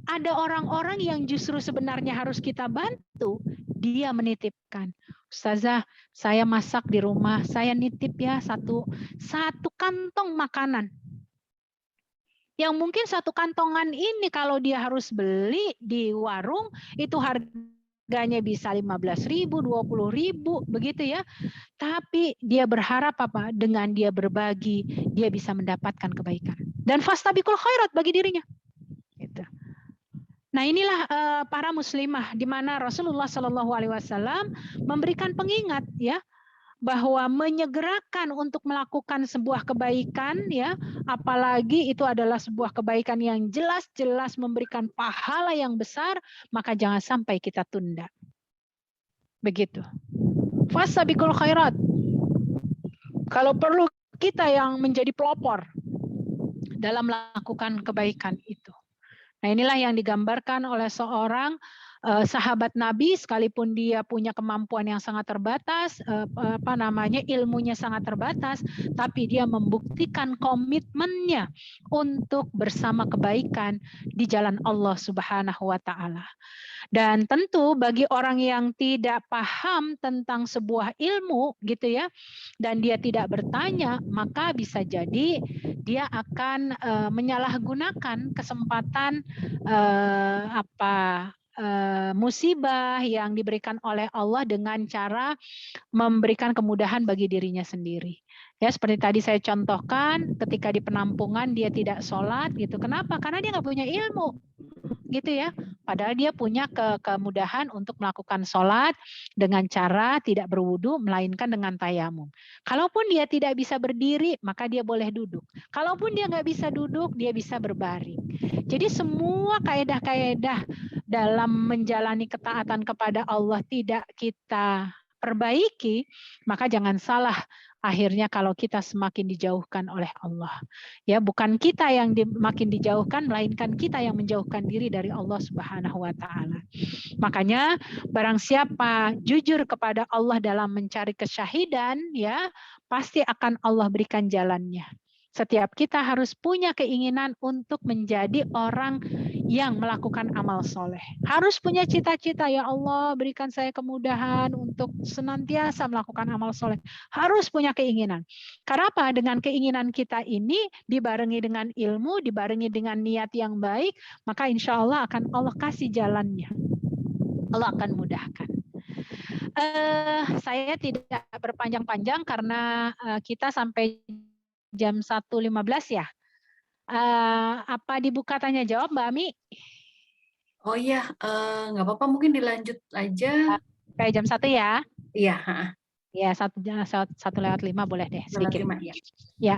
ada orang-orang yang justru sebenarnya harus kita bantu, dia menitipkan. Ustazah, saya masak di rumah, saya nitip ya satu kantong makanan. Yang mungkin satu kantongan ini kalau dia harus beli di warung itu harganya bisa 15.000, 20.000 begitu ya. Tapi dia berharap apa? Dengan dia berbagi, dia bisa mendapatkan kebaikan. Dan fastabiqul khairat bagi dirinya. Gitu. Nah, inilah para muslimah di mana Rasulullah SAW memberikan pengingat ya. bahwa menyegerakan untuk melakukan sebuah kebaikan, ya, apalagi itu adalah sebuah kebaikan yang jelas-jelas memberikan pahala yang besar, maka jangan sampai kita tunda. Begitu. Fasabiqul khairat. Kalau perlu kita yang menjadi pelopor dalam melakukan kebaikan itu. Nah, inilah yang digambarkan oleh seorang sahabat Nabi, sekalipun dia punya kemampuan yang sangat terbatas, ilmunya sangat terbatas, tapi dia membuktikan komitmennya untuk bersama kebaikan di jalan Allah Subhanahu wa taala. Dan tentu bagi orang yang tidak paham tentang sebuah ilmu gitu ya, dan dia tidak bertanya, maka bisa jadi dia akan menyalahgunakan kesempatan musibah yang diberikan oleh Allah dengan cara memberikan kemudahan bagi dirinya sendiri. Ya, seperti tadi saya contohkan, ketika di penampungan dia tidak sholat gitu. Kenapa? Karena dia nggak punya ilmu, gitu ya. Padahal dia punya kemudahan untuk melakukan sholat dengan cara tidak berwudu, melainkan dengan tayamum. Kalaupun dia tidak bisa berdiri, maka dia boleh duduk. Kalaupun dia nggak bisa duduk, dia bisa berbaring. Jadi semua kaedah-kaedah dalam menjalani ketaatan kepada Allah tidak kita perbaiki, maka jangan salah akhirnya kalau kita semakin dijauhkan oleh Allah. Ya, bukan kita yang makin dijauhkan, melainkan kita yang menjauhkan diri dari Allah Subhanahu wa taala. Makanya barang siapa jujur kepada Allah dalam mencari kesyahidan, ya, pasti akan Allah berikan jalannya. Setiap kita harus punya keinginan untuk menjadi orang yang melakukan amal soleh. Harus punya cita-cita, ya Allah berikan saya kemudahan untuk senantiasa melakukan amal soleh. Harus punya keinginan. Karena apa? Dengan keinginan kita ini dibarengi dengan ilmu, dibarengi dengan niat yang baik, maka insya Allah akan Allah kasih jalannya. Allah akan mudahkan. Saya tidak berpanjang-panjang karena kita sampai jam 1.15 ya. Apa dibuka tanya jawab, Mbak Ami? Oh iya, nggak apa-apa, mungkin dilanjut aja. Kayak jam 1 ya? Iya. Ya, 1:05 boleh deh sedikit. 1:05, ya. Ya.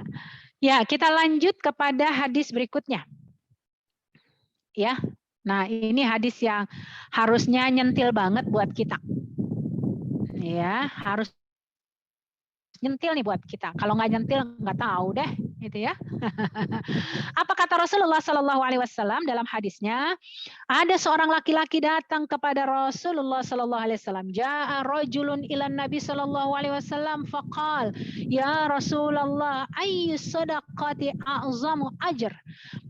Ya, kita lanjut kepada hadis berikutnya. Ya. Nah, ini hadis yang harusnya nyentil banget buat kita. Ya, harus nyentil nih buat kita. Kalau nggak nyentil nggak tahu deh, gitu ya. Apa kata Rasulullah Shallallahu Alaihi Wasallam dalam hadisnya? Ada seorang laki-laki datang kepada Rasulullah Shallallahu Alaihi Wasallam. Ja'a rajulun ilan Nabi Shallallahu Alaihi Wasallam faqal, ya Rasulullah, ayyu sadaqati a'zamu ajr?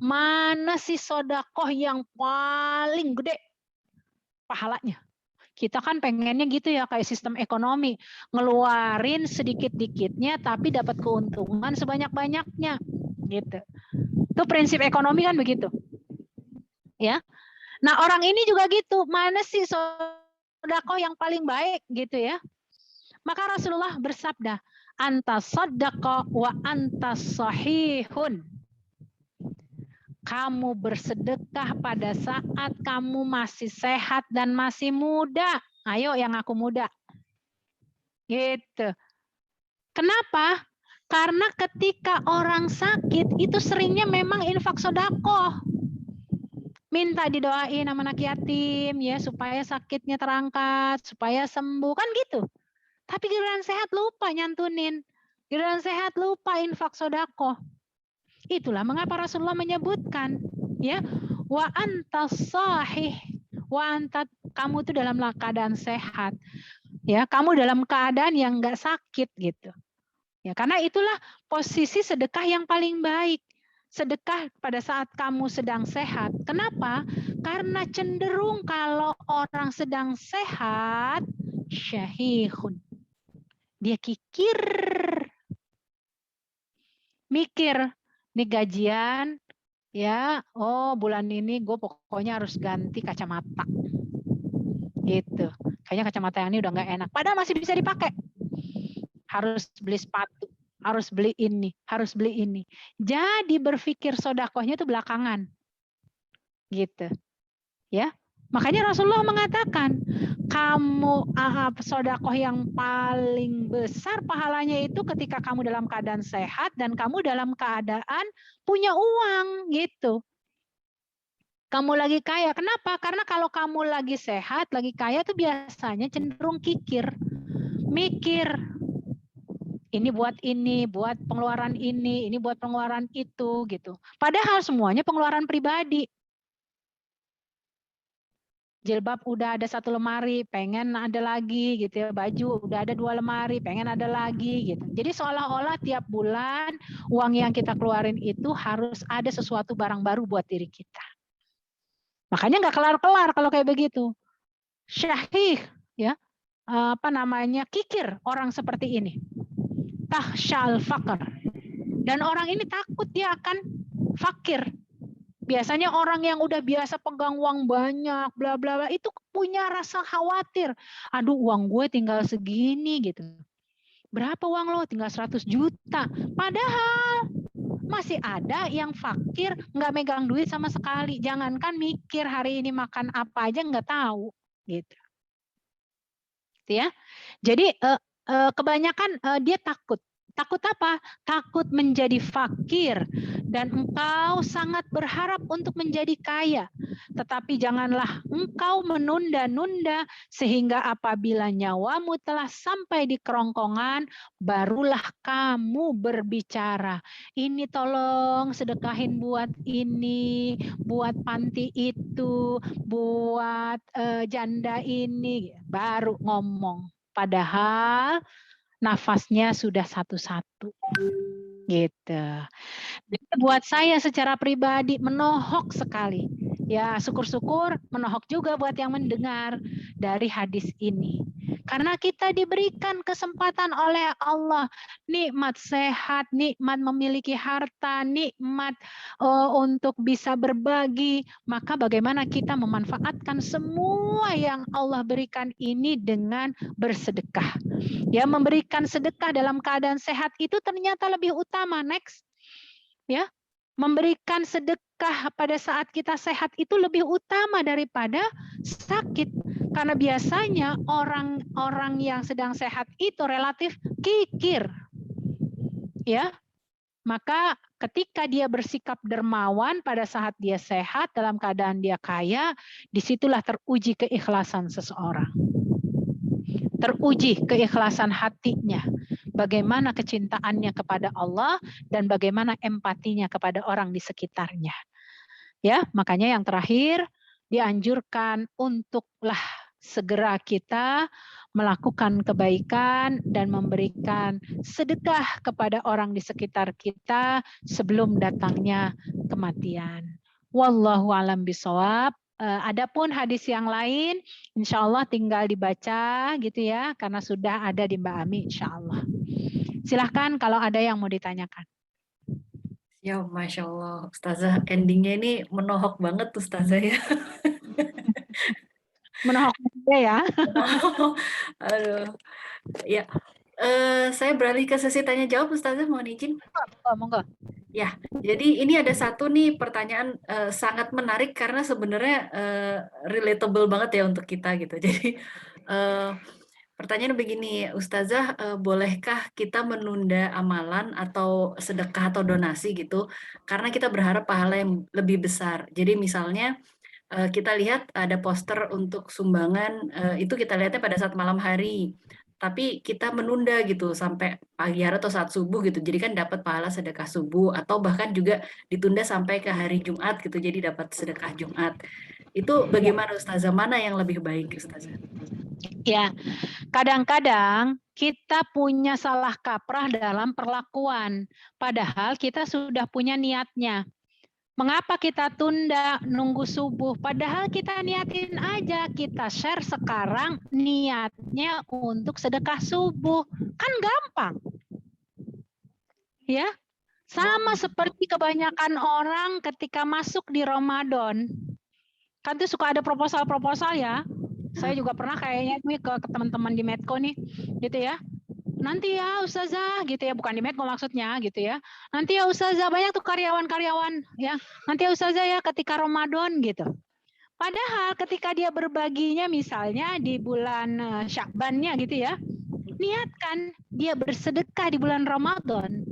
Mana sih sodakoh yang paling gede pahalanya? Kita kan pengennya gitu ya, kayak sistem ekonomi, ngeluarin sedikit-dikitnya tapi dapat keuntungan sebanyak-banyaknya gitu. Itu prinsip ekonomi kan begitu. Ya. Nah, orang ini juga gitu, mana sih sedekah yang paling baik gitu ya. Maka Rasulullah bersabda, anta sadaqah wa anta sahihun. Kamu bersedekah pada saat kamu masih sehat dan masih muda. Ayo yang aku muda. Gitu. Kenapa? Karena ketika orang sakit itu seringnya memang infak sedekah. Minta didoain sama anak yatim ya supaya sakitnya terangkat, supaya sembuh kan gitu. Tapi giliran sehat lupa nyantunin. Giliran sehat lupa infak sedekah. Itulah mengapa Rasulullah menyebutkan ya, wa anta sahih, wa anta, kamu itu dalam keadaan sehat. Ya, kamu dalam keadaan yang enggak sakit gitu. Ya, karena itulah posisi sedekah yang paling baik. Sedekah pada saat kamu sedang sehat. Kenapa? Karena cenderung kalau orang sedang sehat, syahihun. Dia kikir. Mikir, nih gajian, ya, oh bulan ini gue pokoknya harus ganti kacamata. Gitu. Kayaknya kacamata yang ini udah nggak enak. Padahal masih bisa dipakai. Harus beli sepatu, harus beli ini, harus beli ini. Jadi berpikir sodakohnya itu belakangan. Gitu. Ya. Makanya Rasulullah mengatakan, kamu sodakoh yang paling besar pahalanya itu ketika kamu dalam keadaan sehat dan kamu dalam keadaan punya uang gitu. Kamu lagi kaya, kenapa? Karena kalau kamu lagi sehat, lagi kaya tuh biasanya cenderung kikir, mikir. Ini buat pengeluaran ini buat pengeluaran itu gitu. Padahal semuanya pengeluaran pribadi. Jilbab udah ada 1 lemari, pengen ada lagi gitu ya. Baju udah ada 2 lemari, pengen ada lagi gitu. Jadi seolah-olah tiap bulan uang yang kita keluarin itu harus ada sesuatu barang baru buat diri kita. Makanya nggak kelar-kelar kalau kayak begitu. Syahih ya, kikir orang seperti ini. Tahsyal faqr. Dan orang ini takut dia akan fakir. Biasanya orang yang udah biasa pegang uang banyak, bla bla bla, itu punya rasa khawatir. Aduh, uang gue tinggal segini gitu. Berapa uang lo? Tinggal 100 juta. Padahal masih ada yang fakir, nggak megang duit sama sekali. Jangankan mikir hari ini makan apa aja nggak tahu, gitu. Ya. Jadi kebanyakan dia takut. Takut apa? Takut menjadi fakir dan engkau sangat berharap untuk menjadi kaya. Tetapi janganlah engkau menunda-nunda sehingga apabila nyawamu telah sampai di kerongkongan, barulah kamu berbicara. Ini tolong sedekahin buat ini, buat panti itu, buat janda ini, baru ngomong. Padahal nafasnya sudah satu-satu gitu. Jadi buat saya secara pribadi menohok sekali. Ya syukur-syukur menohok juga buat yang mendengar dari hadis ini. Karena kita diberikan kesempatan oleh Allah, nikmat sehat, nikmat memiliki harta, nikmat untuk bisa berbagi. Maka bagaimana kita memanfaatkan semua yang Allah berikan ini dengan bersedekah. Ya, memberikan sedekah dalam keadaan sehat itu ternyata lebih utama. Next. Ya, memberikan sedekah pada saat kita sehat itu lebih utama daripada sakit. Karena biasanya orang-orang yang sedang sehat itu relatif kikir. Ya. Maka ketika dia bersikap dermawan pada saat dia sehat dalam keadaan dia kaya, disitulah teruji keikhlasan seseorang. Teruji keikhlasan hatinya, bagaimana kecintaannya kepada Allah dan bagaimana empatinya kepada orang di sekitarnya. Ya, makanya yang terakhir dianjurkan untuklah segera kita melakukan kebaikan dan memberikan sedekah kepada orang di sekitar kita sebelum datangnya kematian. Wallahu alam bishawab. Adapun hadis yang lain, insya Allah tinggal dibaca gitu ya, karena sudah ada di Mbak Ami, insya Allah. Silahkan kalau ada yang mau ditanyakan. Ya, Masya Allah, Ustazah, endingnya ini menohok banget Ustazah ya. Menohok ya. Aduh, ya. Saya beralih ke sesi tanya jawab, Ustazah, mohon izin. Monggo. Ya, jadi ini ada satu nih pertanyaan sangat menarik karena sebenarnya relatable banget ya untuk kita gitu. Jadi pertanyaan begini, Ustazah, bolehkah kita menunda amalan atau sedekah atau donasi gitu karena kita berharap pahala yang lebih besar. Jadi misalnya kita lihat ada poster untuk sumbangan, itu kita lihatnya pada saat malam hari. Tapi kita menunda gitu sampai pagi hari atau saat subuh gitu. Jadi kan dapat pahala sedekah subuh atau bahkan juga ditunda sampai ke hari Jumat gitu. Jadi dapat sedekah Jumat. Itu bagaimana Ustazah? Mana yang lebih baik Ustazah? Ya, kadang-kadang kita punya salah kaprah dalam perlakuan. Padahal kita sudah punya niatnya. Mengapa kita tunda nunggu subuh? Padahal kita niatin aja, kita share sekarang niatnya untuk sedekah subuh. Kan gampang. Ya, sama seperti kebanyakan orang ketika masuk di Ramadan. Kan tuh suka ada proposal-proposal ya. Saya juga pernah kayaknya nih ke teman-teman di Medco nih, gitu ya. Nanti ya Ustazah gitu ya, bukan di Medco maksudnya gitu ya. Nanti ya Ustazah, banyak tuh karyawan-karyawan ya. Nanti ya Ustazah ya ketika Ramadan gitu. Padahal ketika dia berbaginya misalnya di bulan Syakbannya gitu ya, niatkan dia bersedekah di bulan Ramadan.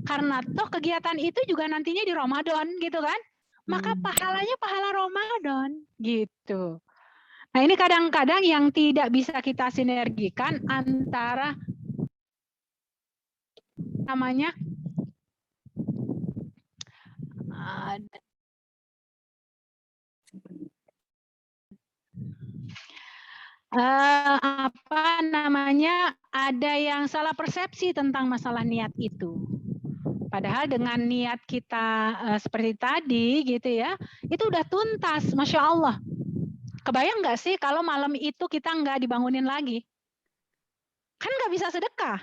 Karena toh kegiatan itu juga nantinya di Ramadan gitu kan. Maka pahalanya pahala Ramadan gitu. Nah, ini kadang-kadang yang tidak bisa kita sinergikan antara namanya ada yang salah persepsi tentang masalah niat itu. Padahal dengan niat kita seperti tadi gitu ya, itu udah tuntas, Masya Allah. Kebayang nggak sih kalau malam itu kita nggak dibangunin lagi? Kan nggak bisa sedekah.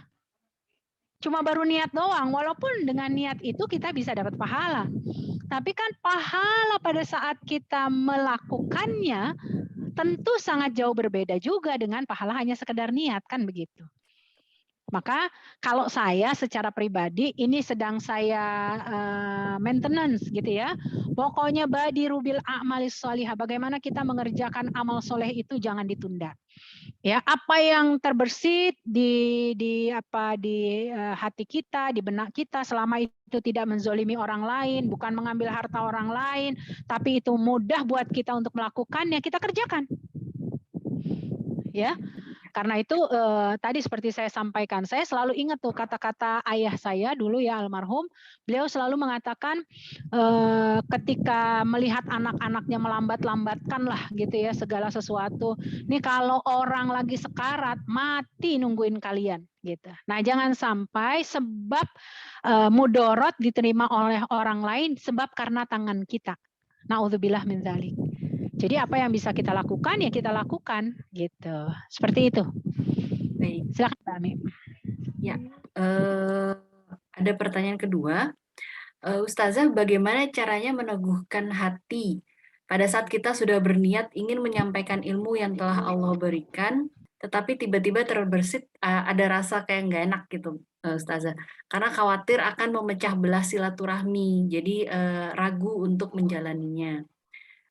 Cuma baru niat doang, walaupun dengan niat itu kita bisa dapat pahala. Tapi kan pahala pada saat kita melakukannya tentu sangat jauh berbeda juga dengan pahala hanya sekedar niat, kan begitu. Maka kalau saya secara pribadi ini sedang saya maintenance gitu ya. Pokoknya badirubil a'malis sholihah. Bagaimana kita mengerjakan amal soleh itu jangan ditunda. Ya, apa yang terbersit di hati kita, di benak kita selama itu tidak menzolimi orang lain, bukan mengambil harta orang lain, tapi itu mudah buat kita untuk melakukannya, kita kerjakan. Ya. Karena itu tadi seperti saya sampaikan, saya selalu ingat tuh kata-kata ayah saya dulu ya almarhum, beliau selalu mengatakan ketika melihat anak-anaknya melambat-lambatkan lah gitu ya segala sesuatu. Nih kalau orang lagi sekarat, mati nungguin kalian gitu. Nah, jangan sampai sebab mudorot diterima oleh orang lain sebab karena tangan kita. Na'udzubillah min dzalik. Jadi apa yang bisa kita lakukan ya kita lakukan gitu. Seperti itu. Baik. Silakan Mbak Ami. Ya, ada pertanyaan kedua. Ustazah, bagaimana caranya meneguhkan hati pada saat kita sudah berniat ingin menyampaikan ilmu yang telah Allah berikan, tetapi tiba-tiba terbersit ada rasa kayak nggak enak gitu, Ustazah. Karena khawatir akan memecah belah silaturahmi, jadi ragu untuk menjalaninya.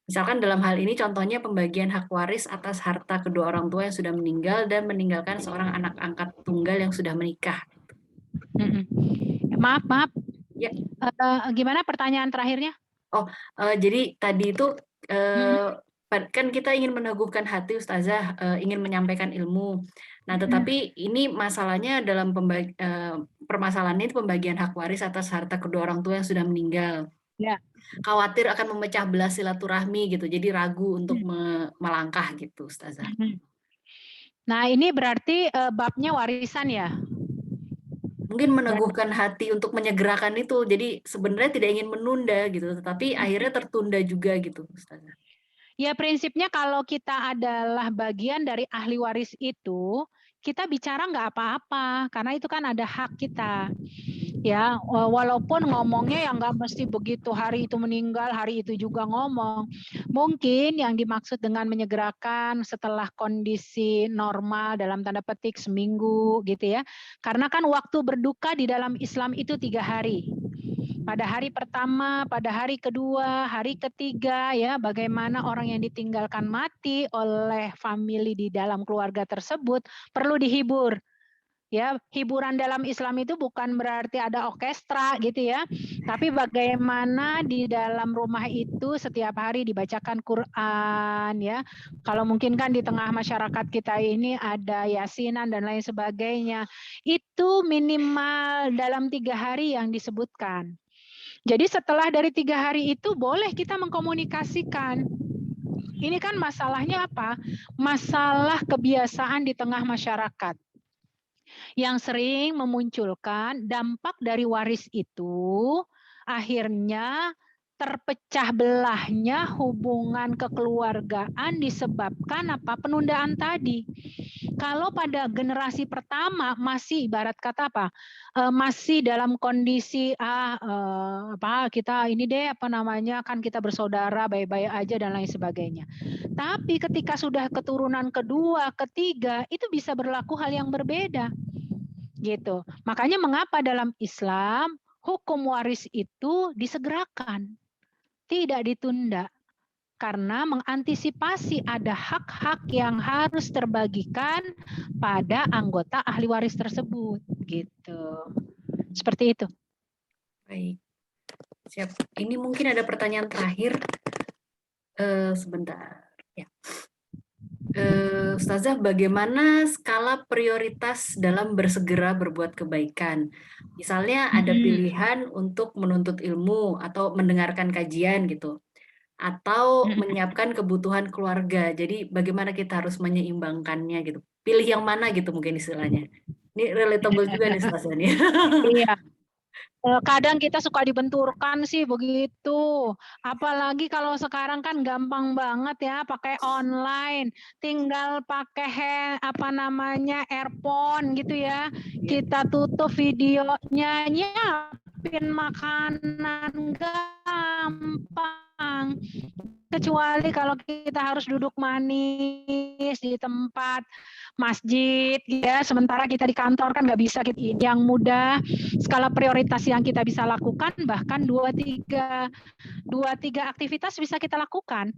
Misalkan dalam hal ini contohnya pembagian hak waris atas harta kedua orang tua yang sudah meninggal dan meninggalkan seorang anak angkat tunggal yang sudah menikah. Maaf. Ya. Gimana pertanyaan terakhirnya? Jadi tadi itu kan kita ingin meneguhkan hati Ustazah, ingin menyampaikan ilmu. Nah, tetapi ini masalahnya dalam permasalahan itu pembagian hak waris atas harta kedua orang tua yang sudah meninggal. Ya. Khawatir akan memecah belah silaturahmi gitu, jadi ragu untuk melangkah gitu, Ustazah. Nah, ini berarti babnya warisan ya? Mungkin meneguhkan hati untuk menyegerakan itu, jadi sebenarnya tidak ingin menunda gitu, tetapi akhirnya tertunda juga gitu, Ustazah. Ya prinsipnya kalau kita adalah bagian dari ahli waris itu, kita bicara nggak apa-apa, karena itu kan ada hak kita. Ya, walaupun ngomongnya yang nggak mesti begitu, hari itu meninggal, hari itu juga ngomong. Mungkin yang dimaksud dengan menyegerakan setelah kondisi normal dalam tanda petik seminggu gitu ya. Karena kan waktu berduka di dalam Islam itu 3 hari. Pada hari pertama, pada hari kedua, hari ketiga ya, bagaimana orang yang ditinggalkan mati oleh famili di dalam keluarga tersebut perlu dihibur. Ya, hiburan dalam Islam itu bukan berarti ada orkestra gitu ya, tapi bagaimana di dalam rumah itu setiap hari dibacakan Quran ya. Kalau mungkin kan di tengah masyarakat kita ini ada yasinan dan lain sebagainya, itu minimal dalam 3 hari yang disebutkan. Jadi setelah dari 3 hari itu boleh kita mengkomunikasikan. Ini kan masalahnya apa? Masalah kebiasaan di tengah masyarakat yang sering memunculkan dampak dari waris itu akhirnya terpecah belahnya hubungan kekeluargaan disebabkan apa? Penundaan tadi. Kalau pada generasi pertama masih ibarat kata apa? Masih dalam kondisi kita ini deh kan kita bersaudara baik-baik aja dan lain sebagainya. Tapi ketika sudah keturunan kedua, ketiga, itu bisa berlaku hal yang berbeda. Gitu. Makanya mengapa dalam Islam hukum waris itu disegerakan, tidak ditunda. karena mengantisipasi ada hak-hak yang harus terbagikan pada anggota ahli waris tersebut, gitu. Seperti itu. Baik, siap. Ini mungkin ada pertanyaan terakhir. Sebentar. Ya. Ustazah, bagaimana skala prioritas dalam bersegera berbuat kebaikan? Misalnya ada pilihan untuk menuntut ilmu atau mendengarkan kajian gitu, atau menyiapkan kebutuhan keluarga. Jadi bagaimana kita harus menyeimbangkannya gitu? Pilih yang mana gitu mungkin istilahnya. Ini relatable juga nih Ustazah nih. Iya. Kadang kita suka dibenturkan sih begitu. Apalagi kalau sekarang kan gampang banget ya pakai online. Tinggal pakai earphone gitu ya. Kita tutup videonya, nyiapin makanan gampang. Kecuali kalau kita harus duduk manis di tempat masjid ya, sementara kita di kantor kan nggak bisa. Yang mudah, skala prioritas yang kita bisa lakukan bahkan 2-3 aktivitas bisa kita lakukan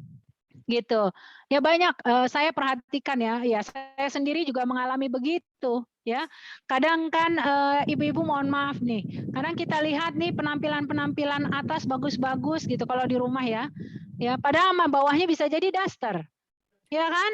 gitu ya. Banyak saya perhatikan ya saya sendiri juga mengalami begitu ya. Kadang kan ibu-ibu mohon maaf nih, kadang kita lihat nih penampilan atas bagus-bagus gitu kalau di rumah ya padahal sama bawahnya bisa jadi daster ya kan.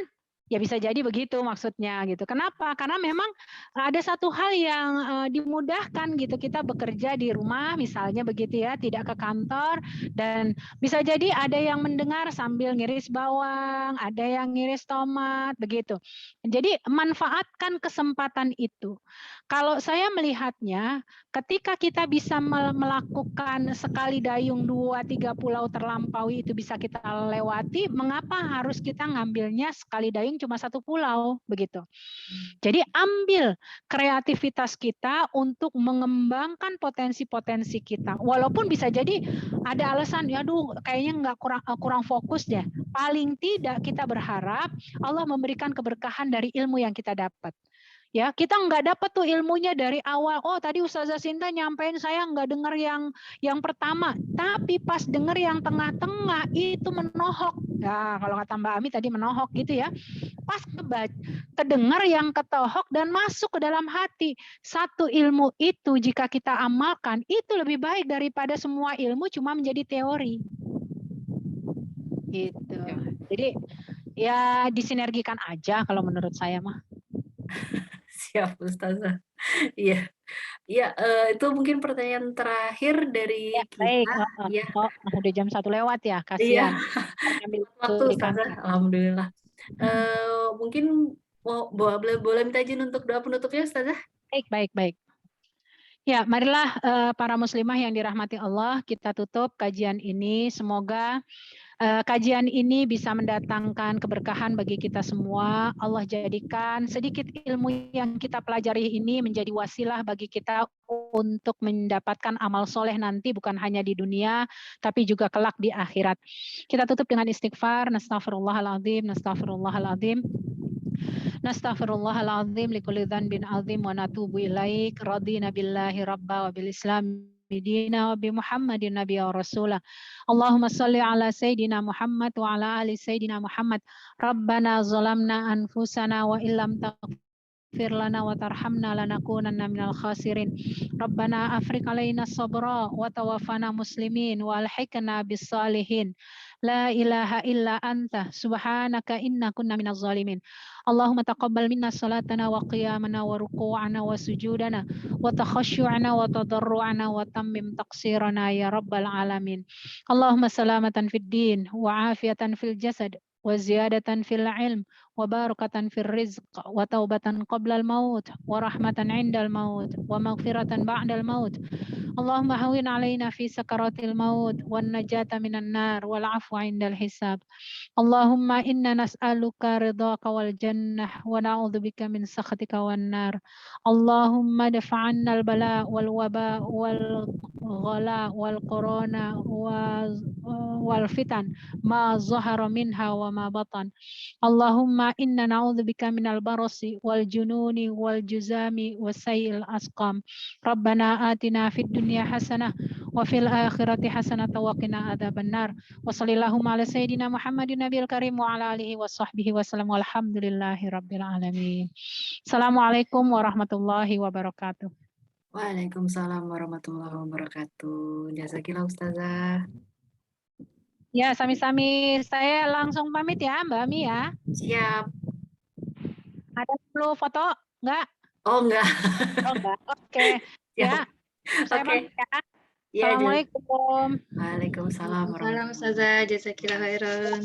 Ya bisa jadi begitu maksudnya gitu. Kenapa? Karena memang ada satu hal yang dimudahkan gitu. Kita bekerja di rumah misalnya begitu ya, tidak ke kantor, dan bisa jadi ada yang mendengar sambil ngiris bawang, ada yang ngiris tomat begitu. Jadi manfaatkan kesempatan itu. Kalau saya melihatnya, ketika kita bisa melakukan sekali dayung 2-3 pulau terlampaui itu bisa kita lewati, mengapa harus kita ngambilnya sekali dayung cuma 1 pulau begitu. Jadi ambil kreativitas kita untuk mengembangkan potensi-potensi kita. Walaupun bisa jadi ada alasan, aduh kayaknya nggak kurang fokus deh. Paling tidak kita berharap Allah memberikan keberkahan dari ilmu yang kita dapat. Ya, kita nggak dapat tuh ilmunya dari awal. Oh, tadi Ustazah Sinta nyampein saya nggak dengar yang pertama, tapi pas dengar yang tengah-tengah itu menohok. Ya, kalau kata Mbak Ami tadi menohok gitu ya. Pas kedengar yang ketohok dan masuk ke dalam hati. Satu ilmu itu jika kita amalkan itu lebih baik daripada semua ilmu cuma menjadi teori. Gitu. Jadi ya disinergikan aja kalau menurut saya mah. Siap Ustazah. Iya. Iya, itu mungkin pertanyaan terakhir dari Ya, kita. baik. Iya. Oh, udah jam 1 lewat ya, Iya. kasihan. Waktu Di Ustazah, kantor. alhamdulillah. Mungkin boleh minta izin untuk doa penutupnya Ustazah? Baik. Ya, marilah para muslimah yang dirahmati Allah, kita tutup kajian ini. Semoga kajian ini bisa mendatangkan keberkahan bagi kita semua. Allah jadikan sedikit ilmu yang kita pelajari ini menjadi wasilah bagi kita untuk mendapatkan amal soleh nanti, bukan hanya di dunia, tapi juga kelak di akhirat. Kita tutup dengan istighfar. Nastaghfirullahaladzim, nastaghfirullahaladzim. Nastaghfirullahaladzim likulli dhanbin azim wa natubu ilaik. Radina billahi rabba wa bil islam dina wa bi Muhammadin nabiyya wa rasulah. Allahumma salli ala Sayyidina Muhammad wa ala ali Sayyidina Muhammad. Rabbana zalamna anfusana wa illam taghfir lana wa tarhamna lanakunanna minal khasirin. Rabbana afriq alaina sabra wa tawaffana muslimin wa alhiqna bis salihin. La ilaha illa anta subhanaka inna kunna minaz zalimin. Allahumma taqabbal minna salatana wa qiyamana wa ruku'ana wa sujudana wa takhashu'ana wa tadarru'ana wa tammim taqsirana ya rabbal alamin. Allahumma salamatan fid din wa afiatan fil jasad wa ziyadatan fil ilm wa barakatan fil rizq wa taubatan qabla al maut wa rahmatan 'inda al maut wa maghfiratan ba'da al maut. اللهم هون علينا في سكرات الموت والنجاة من النار والعفو عند الحساب. اللهم إنا نسألك رضاك والجنة ونعوذ بك من سخطك والنار. اللهم ادفع عنا البلاء والوباء ghala wal corona wal fitan ma zahara minha wa ma batan. Allahumma inna na'udzubika minal barasi wal jununi wal juzami wa sayil asqam. Rabbana atina fid dunya hasanah wa fil akhirati hasanah wa qina adzabannar. Wa sallallahu ala sayyidina Muhammadin nabiyil karim wa ala alihi wa sahbihi wa sallam walhamdulillahi rabbil alamin. Assalamualaikum warahmatullahi wabarakatuh. Waalaikumsalam warahmatullahi wabarakatuh. Jazakillah Ustazah. Ya, sami-sami. Saya langsung pamit ya, Mbak Ami ya. Siap. Ada perlu foto? Enggak? Oh, enggak. Oh, enggak. Oke. Ya, saya pamit ya. Iya, Assalamualaikum. Waalaikumsalam Salam Ustazah, jazakillah khairan.